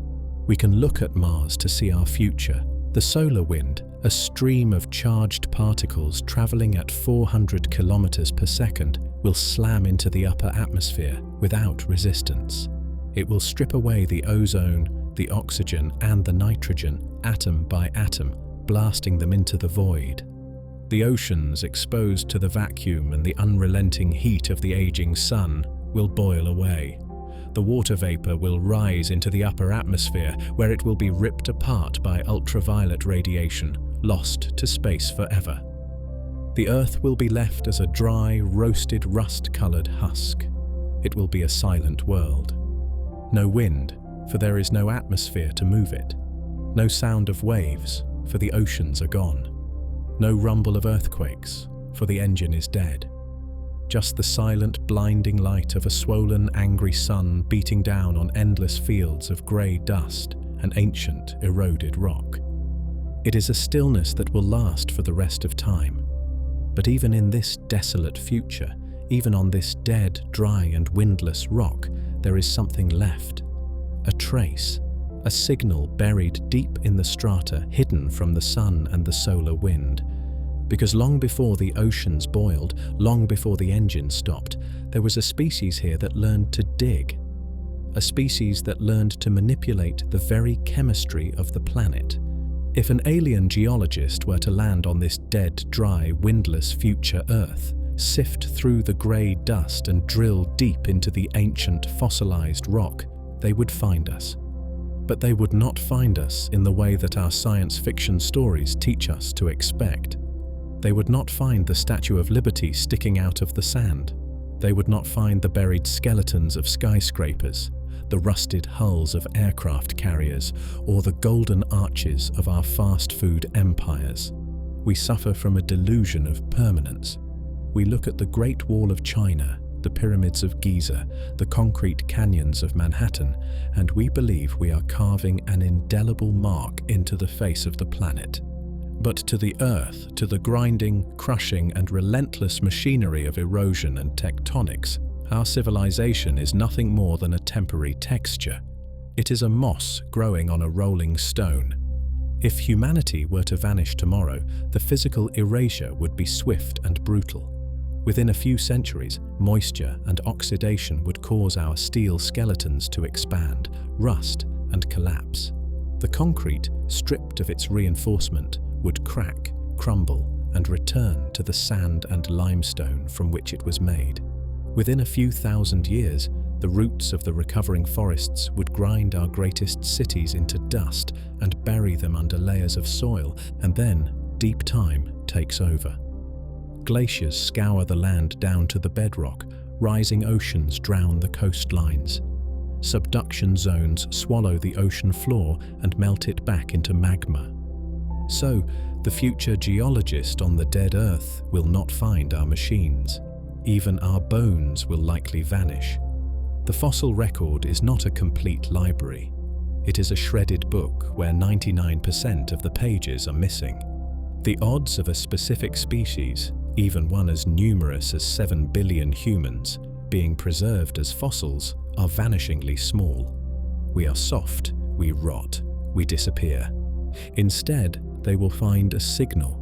Speaker 1: We can look at Mars to see our future. The solar wind, a stream of charged particles traveling at 400 kilometers per second, will slam into the upper atmosphere without resistance. It will strip away the ozone, the oxygen, and the nitrogen, atom by atom, blasting them into the void. The oceans, exposed to the vacuum and the unrelenting heat of the aging sun, will boil away. The water vapor will rise into the upper atmosphere, where it will be ripped apart by ultraviolet radiation, lost to space forever. The Earth will be left as a dry, roasted, rust-colored husk. It will be a silent world. No wind, for there is no atmosphere to move it. No sound of waves, for the oceans are gone. No rumble of earthquakes, for the engine is dead. just the silent, blinding light of a swollen, angry sun beating down on endless fields of grey dust and ancient, eroded rock. It is a stillness that will last for the rest of time. But even in this desolate future, even on this dead, dry and windless rock, there is something left. A trace, a signal buried deep in the strata, hidden from the sun and the solar wind. Because long before the oceans boiled, long before the engine stopped, there was a species here that learned to dig. A species that learned to manipulate the very chemistry of the planet. If an alien geologist were to land on this dead, dry, windless future Earth, sift through the grey dust and drill deep into the ancient fossilized rock, they would find us. But they would not find us in the way that our science fiction stories teach us to expect. They would not find the Statue of Liberty sticking out of the sand. They would not find the buried skeletons of skyscrapers, the rusted hulls of aircraft carriers, or the golden arches of our fast food empires. We suffer from a delusion of permanence. We look at the Great Wall of China, the pyramids of Giza, the concrete canyons of Manhattan, and we believe we are carving an indelible mark into the face of the planet. But to the Earth, to the grinding, crushing and relentless machinery of erosion and tectonics, our civilization is nothing more than a temporary texture. It is a moss growing on a rolling stone. If humanity were to vanish tomorrow, the physical erasure would be swift and brutal. Within a few centuries, moisture and oxidation would cause our steel skeletons to expand, rust and collapse. The concrete, stripped of its reinforcement, would crack, crumble and return to the sand and limestone from which it was made. Within a few thousand years, the roots of the recovering forests would grind our greatest cities into dust and bury them under layers of soil, and then deep time takes over. Glaciers scour the land down to the bedrock, rising oceans drown the coastlines. Subduction zones swallow the ocean floor and melt it back into magma. So, the future geologist on the dead Earth will not find our machines. Even our bones will likely vanish. The fossil record is not a complete library. It is a shredded book where 99% of the pages are missing. The odds of a specific species, even one as numerous as 7 billion humans, being preserved as fossils are vanishingly small. We are soft, we rot, we disappear. Instead, they will find a signal.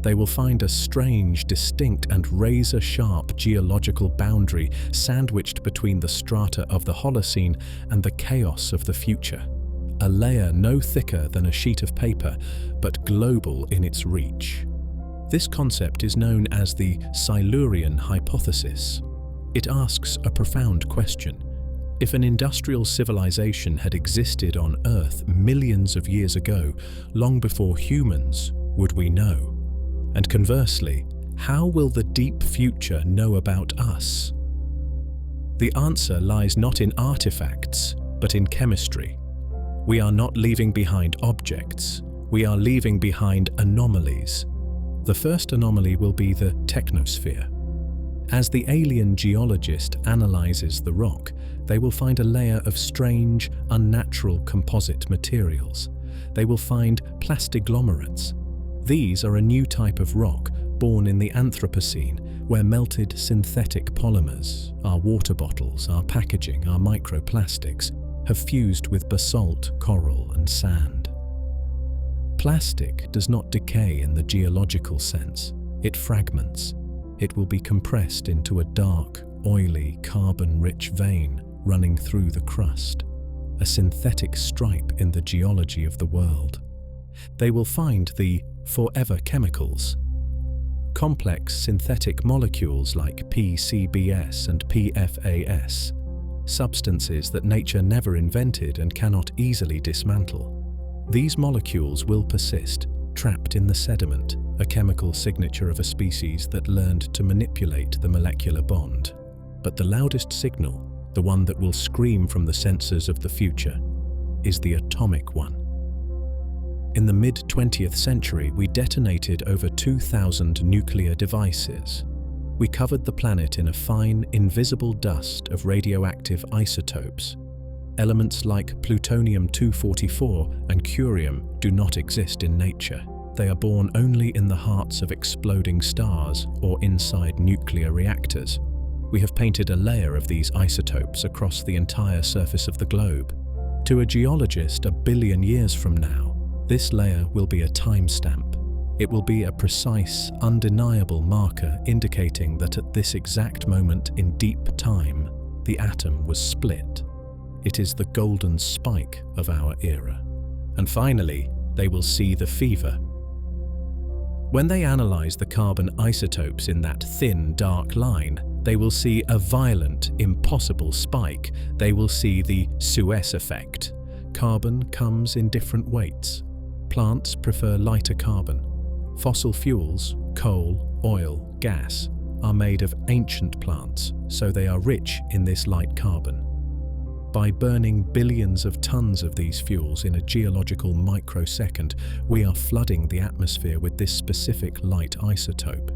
Speaker 1: They will find a strange, distinct and razor-sharp geological boundary sandwiched between the strata of the Holocene and the chaos of the future. A layer no thicker than a sheet of paper, but global in its reach. This concept is known as the Silurian hypothesis. It asks a profound question. If an industrial civilization had existed on Earth millions of years ago, long before humans, would we know? And conversely, how will the deep future know about us? The answer lies not in artifacts, but in chemistry. We are not leaving behind objects, we are leaving behind anomalies. The first anomaly will be the technosphere. As the alien geologist analyzes the rock, they will find a layer of strange, unnatural composite materials. They will find plastiglomerates. These are a new type of rock born in the Anthropocene, where melted synthetic polymers, our water bottles, our packaging, our microplastics, have fused with basalt, coral and sand. Plastic does not decay in the geological sense. It fragments. It will be compressed into a dark, oily, carbon-rich vein running through the crust, a synthetic stripe in the geology of the world. They will find the forever chemicals, complex synthetic molecules like PCBs and PFAS, substances that nature never invented and cannot easily dismantle. These molecules will persist, trapped in the sediment, a chemical signature of a species that learned to manipulate the molecular bond. But the loudest signal, the one that will scream from the sensors of the future, is the atomic one. In the mid-20th century, we detonated over 2,000 nuclear devices. We covered the planet in a fine, invisible dust of radioactive isotopes. Elements like plutonium-244 and curium do not exist in nature. They are born only in the hearts of exploding stars or inside nuclear reactors. We have painted a layer of these isotopes across the entire surface of the globe. To a geologist a billion years from now, this layer will be a timestamp. It will be a precise, undeniable marker indicating that at this exact moment in deep time, the atom was split. It is the golden spike of our era. And finally, they will see the fever. When they analyze the carbon isotopes in that thin, dark line, they will see a violent, impossible spike. They will see the Suez effect. Carbon comes in different weights. Plants prefer lighter carbon. Fossil fuels, coal, oil, gas, are made of ancient plants, so they are rich in this light carbon. By burning billions of tons of these fuels in a geological microsecond, we are flooding the atmosphere with this specific light isotope.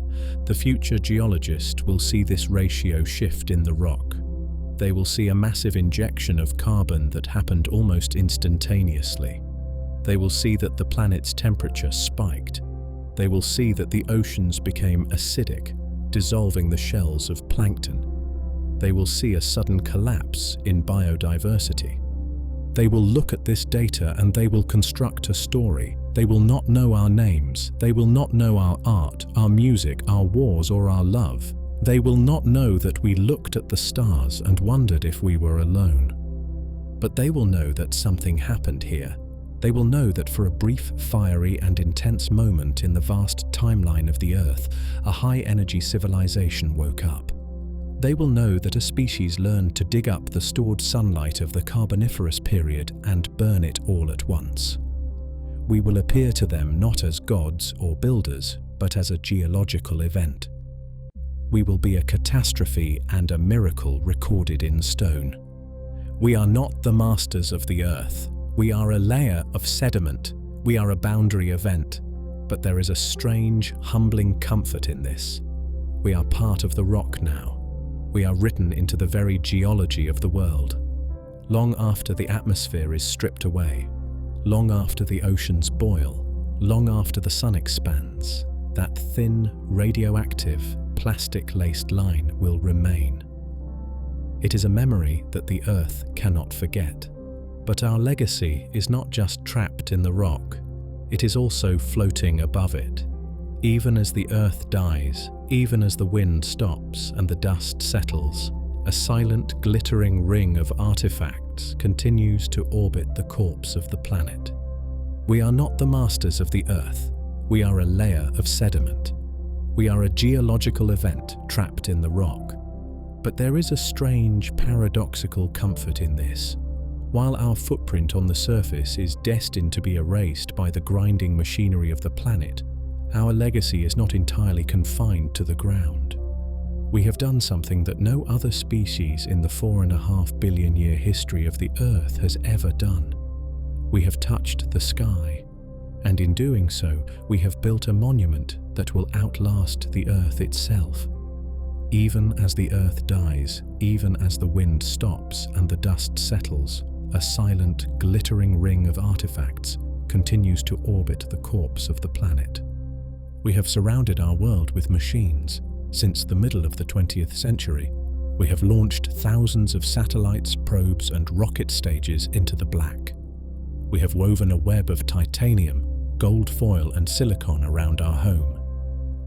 Speaker 1: The future geologist will see this ratio shift in the rock. They will see a massive injection of carbon that happened almost instantaneously. They will see that the planet's temperature spiked. They will see that the oceans became acidic, dissolving the shells of plankton. They will see a sudden collapse in biodiversity. They will look at this data and they will construct a story. They will not know our names. They will not know our art, our music, our wars, or our love. They will not know that we looked at the stars and wondered if we were alone. But they will know that something happened here. They will know that for a brief, fiery and intense moment in the vast timeline of the Earth, a high-energy civilization woke up. They will know that a species learned to dig up the stored sunlight of the Carboniferous period and burn it all at once. We will appear to them not as gods or builders, but as a geological event. We will be a catastrophe and a miracle recorded in stone. We are not the masters of the Earth. We are a layer of sediment. We are a boundary event. But there is a strange, humbling comfort in this. We are part of the rock now. We are written into the very geology of the world. Long after the atmosphere is stripped away, long after the oceans boil, long after the sun expands, that thin, radioactive, plastic-laced line will remain. It is a memory that the Earth cannot forget. But our legacy is not just trapped in the rock, it is also floating above it. Even as the Earth dies, even as the wind stops and the dust settles, a silent, glittering ring of artifacts continues to orbit the corpse of the planet. We are not the masters of the Earth. We are a layer of sediment. We are a geological event trapped in the rock. But there is a strange, paradoxical comfort in this. While our footprint on the surface is destined to be erased by the grinding machinery of the planet, our legacy is not entirely confined to the ground. We have done something that no other species in the 4.5 billion year history of the Earth has ever done. We have touched the sky, and in doing so, we have built a monument that will outlast the Earth itself. Even as the Earth dies, even as the wind stops and the dust settles, a silent, glittering ring of artifacts continues to orbit the corpse of the planet. We have surrounded our world with machines. Since the middle of the 20th century, we have launched thousands of satellites, probes, and rocket stages into the black. We have woven a web of titanium, gold foil, and silicon around our home.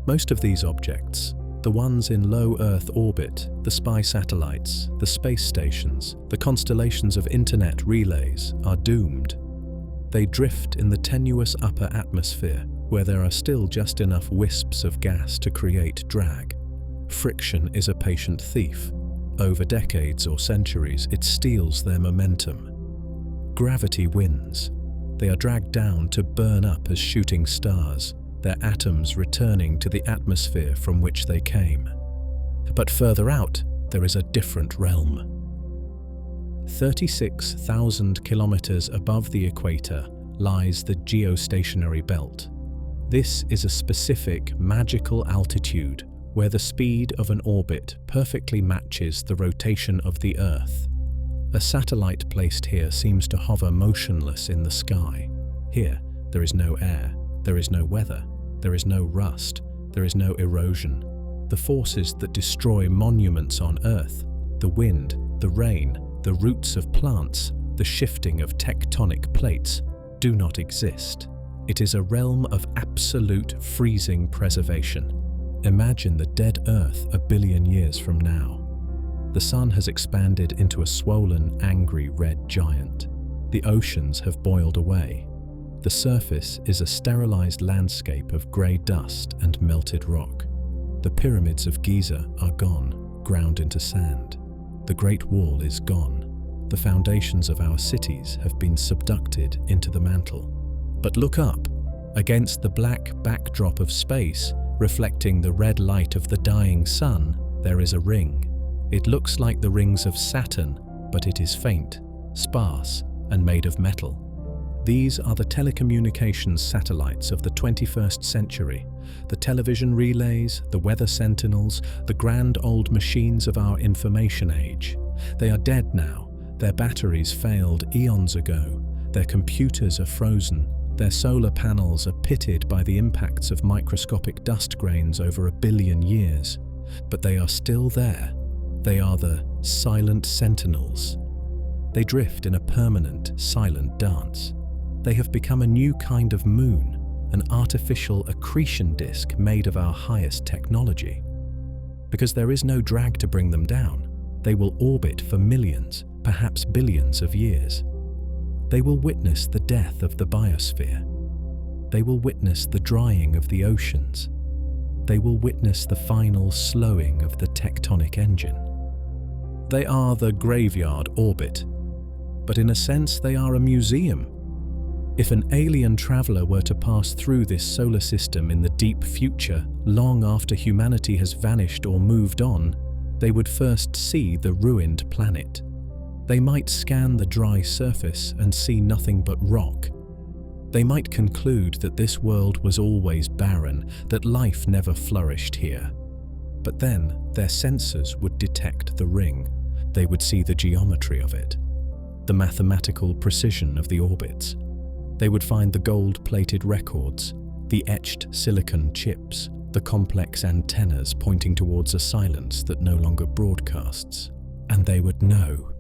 Speaker 1: Most of these objects, the ones in low Earth orbit, the spy satellites, the space stations, the constellations of internet relays, are doomed. They drift in the tenuous upper atmosphere, where there are still just enough wisps of gas to create drag. Friction is a patient thief. Over decades or centuries, it steals their momentum. Gravity wins. They are dragged down to burn up as shooting stars, their atoms returning to the atmosphere from which they came. But further out, there is a different realm. 36,000 kilometers above the equator lies the geostationary belt. This is a specific, magical altitude where the speed of an orbit perfectly matches the rotation of the Earth. A satellite placed here seems to hover motionless in the sky. Here, there is no air, there is no weather, there is no rust, there is no erosion. The forces that destroy monuments on Earth, the wind, the rain, the roots of plants, the shifting of tectonic plates, do not exist. It is a realm of absolute freezing preservation. Imagine the dead Earth a billion years from now. The sun has expanded into a swollen, angry red giant. The oceans have boiled away. The surface is a sterilized landscape of grey dust and melted rock. The pyramids of Giza are gone, ground into sand. The Great Wall is gone. The foundations of our cities have been subducted into the mantle. But look up. Against the black backdrop of space, reflecting the red light of the dying sun, there is a ring. It looks like the rings of Saturn, but it is faint, sparse, and made of metal. These are the telecommunications satellites of the 21st century, the television relays, the weather sentinels, the grand old machines of our information age. They are dead now. Their batteries failed eons ago. Their computers are frozen. Their solar panels are pitted by the impacts of microscopic dust grains over 1 billion years. But they are still there. They are the silent sentinels. They drift in a permanent, silent dance. They have become a new kind of moon, an artificial accretion disk made of our highest technology. Because there is no drag to bring them down, they will orbit for millions, perhaps billions of years. They will witness the death of the biosphere. They will witness the drying of the oceans. They will witness the final slowing of the tectonic engine. They are the graveyard orbit, but in a sense they are a museum. If an alien traveler were to pass through this solar system in the deep future, long after humanity has vanished or moved on, they would first see the ruined planet. They might scan the dry surface and see nothing but rock. They might conclude that this world was always barren, that life never flourished here. But then their sensors would detect the ring. They would see the geometry of it, the mathematical precision of the orbits. They would find the gold-plated records, the etched silicon chips, the complex antennas pointing towards a silence that no longer broadcasts. And they would know.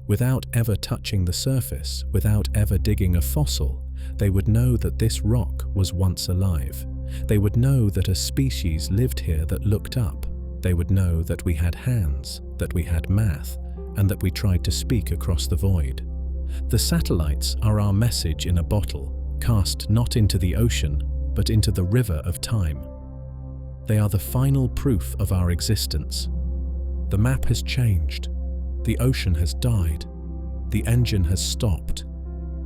Speaker 1: Without ever touching the surface, without ever digging a fossil, they would know that this rock was once alive. They would know that a species lived here that looked up. They would know that we had hands, that we had math, and that we tried to speak across the void. The satellites are our message in a bottle, cast not into the ocean, but into the river of time. They are the final proof of our existence. The map has changed. The ocean has died. The engine has stopped.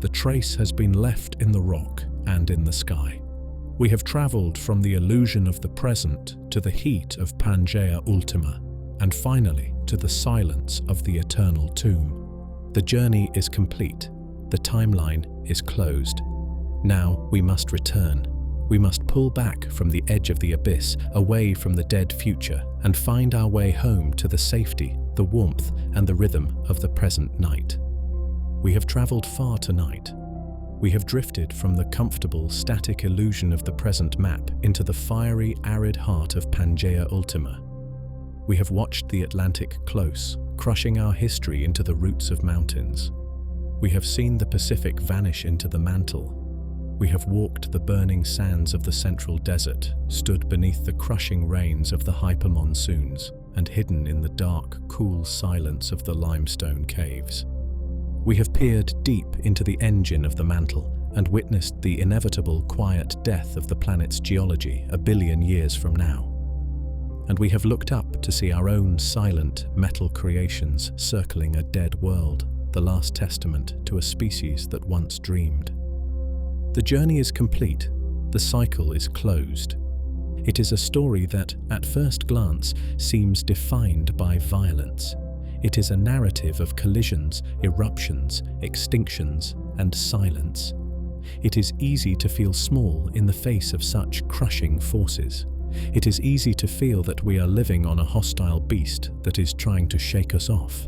Speaker 1: The trace has been left in the rock and in the sky. We have traveled from the illusion of the present to the heat of Pangea Ultima, and finally to the silence of the eternal tomb. The journey is complete. The timeline is closed. Now we must return. We must pull back from the edge of the abyss, away from the dead future, and find our way home to the safety, the warmth, and the rhythm of the present night. We have traveled far tonight. We have drifted from the comfortable, static illusion of the present map into the fiery, arid heart of Pangea Ultima. We have watched the Atlantic close, crushing our history into the roots of mountains. We have seen the Pacific vanish into the mantle. We have walked the burning sands of the central desert, stood beneath the crushing rains of the hypermonsoons, and hidden in the dark, cool silence of the limestone caves. We have peered deep into the engine of the mantle and witnessed the inevitable quiet death of the planet's geology 1 billion years from now. And we have looked up to see our own silent metal creations circling a dead world, the last testament to a species that once dreamed. The journey is complete. The cycle is closed. It is a story that, at first glance, seems defined by violence. It is a narrative of collisions, eruptions, extinctions, and silence. It is easy to feel small in the face of such crushing forces. It is easy to feel that we are living on a hostile beast that is trying to shake us off.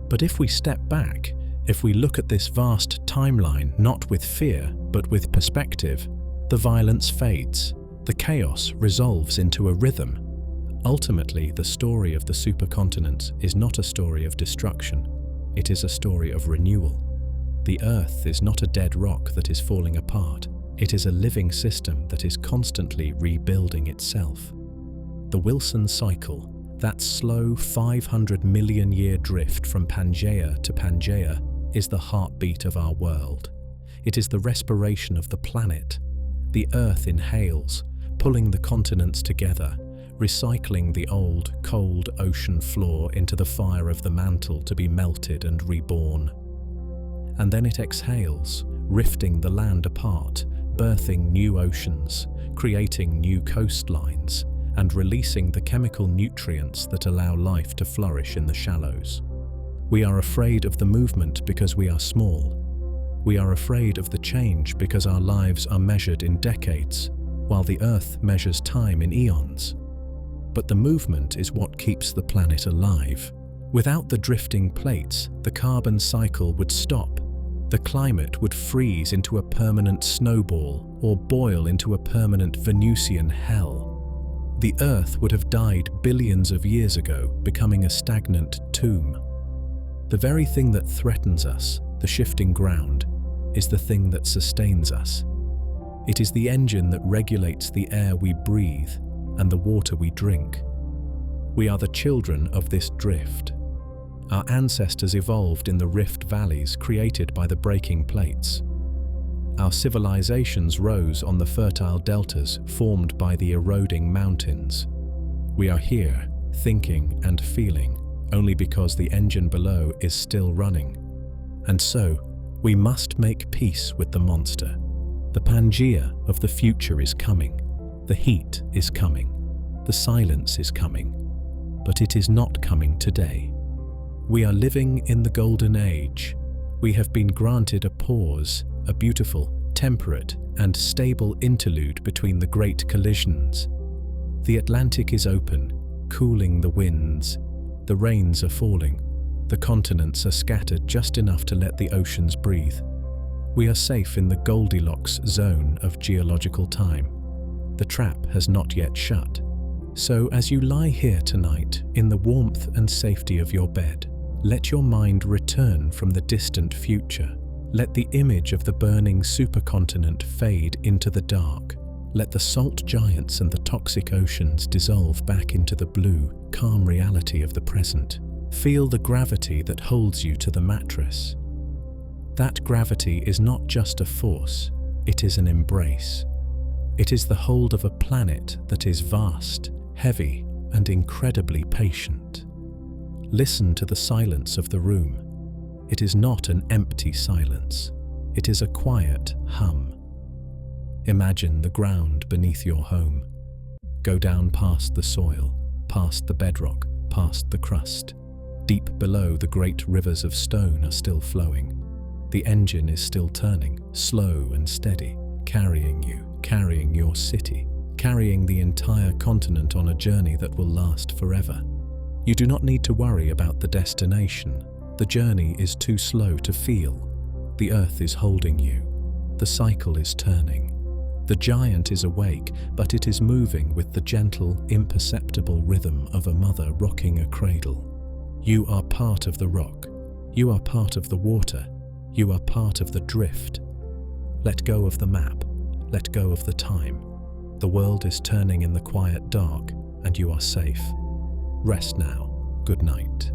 Speaker 1: But if we step back, if we look at this vast timeline not with fear but with perspective, the violence fades, the chaos resolves into a rhythm. Ultimately, the story of the supercontinent is not a story of destruction, it is a story of renewal. The Earth is not a dead rock that is falling apart, it is a living system that is constantly rebuilding itself. The Wilson cycle, that slow 500 million year drift from Pangaea to Pangaea, is the heartbeat of our world. It is the respiration of the planet. The Earth inhales, pulling the continents together, recycling the old, cold ocean floor into the fire of the mantle to be melted and reborn. And then it exhales, rifting the land apart, birthing new oceans, creating new coastlines, and releasing the chemical nutrients that allow life to flourish in the shallows. We are afraid of the movement because we are small. We are afraid of the change because our lives are measured in decades, while the Earth measures time in eons. But the movement is what keeps the planet alive. Without the drifting plates, the carbon cycle would stop. The climate would freeze into a permanent snowball or boil into a permanent Venusian hell. The Earth would have died billions of years ago, becoming a stagnant tomb. The very thing that threatens us, the shifting ground, is the thing that sustains us. It is the engine that regulates the air we breathe and the water we drink. We are the children of this drift. Our ancestors evolved in the rift valleys created by the breaking plates. Our civilizations rose on the fertile deltas formed by the eroding mountains. We are here, thinking and feeling, only because the engine below is still running. And so, we must make peace with the monster. The Pangaea of the future is coming. The heat is coming. The silence is coming. But it is not coming today. We are living in the golden age. We have been granted a pause, a beautiful, temperate, and stable interlude between the great collisions. The Atlantic is open, cooling the winds. The rains are falling. The continents are scattered just enough to let the oceans breathe. We are safe in the Goldilocks zone of geological time. The trap has not yet shut. So as you lie here tonight, in the warmth and safety of your bed, let your mind return from the distant future. Let the image of the burning supercontinent fade into the dark. Let the salt giants and the toxic oceans dissolve back into the blue, calm reality of the present. Feel the gravity that holds you to the mattress. That gravity is not just a force, it is an embrace. It is the hold of a planet that is vast, heavy, and incredibly patient. Listen to the silence of the room. It is not an empty silence. It is a quiet hum. Imagine the ground beneath your home. Go down past the soil, past the bedrock, past the crust. Deep below, the great rivers of stone are still flowing. The engine is still turning, slow and steady, carrying you, carrying your city, carrying the entire continent on a journey that will last forever. You do not need to worry about the destination. The journey is too slow to feel. The Earth is holding you. The cycle is turning. The giant is awake, but it is moving with the gentle, imperceptible rhythm of a mother rocking a cradle. You are part of the rock. You are part of the water. You are part of the drift. Let go of the map. Let go of the time. The world is turning in the quiet dark, and you are safe. Rest now. Good night.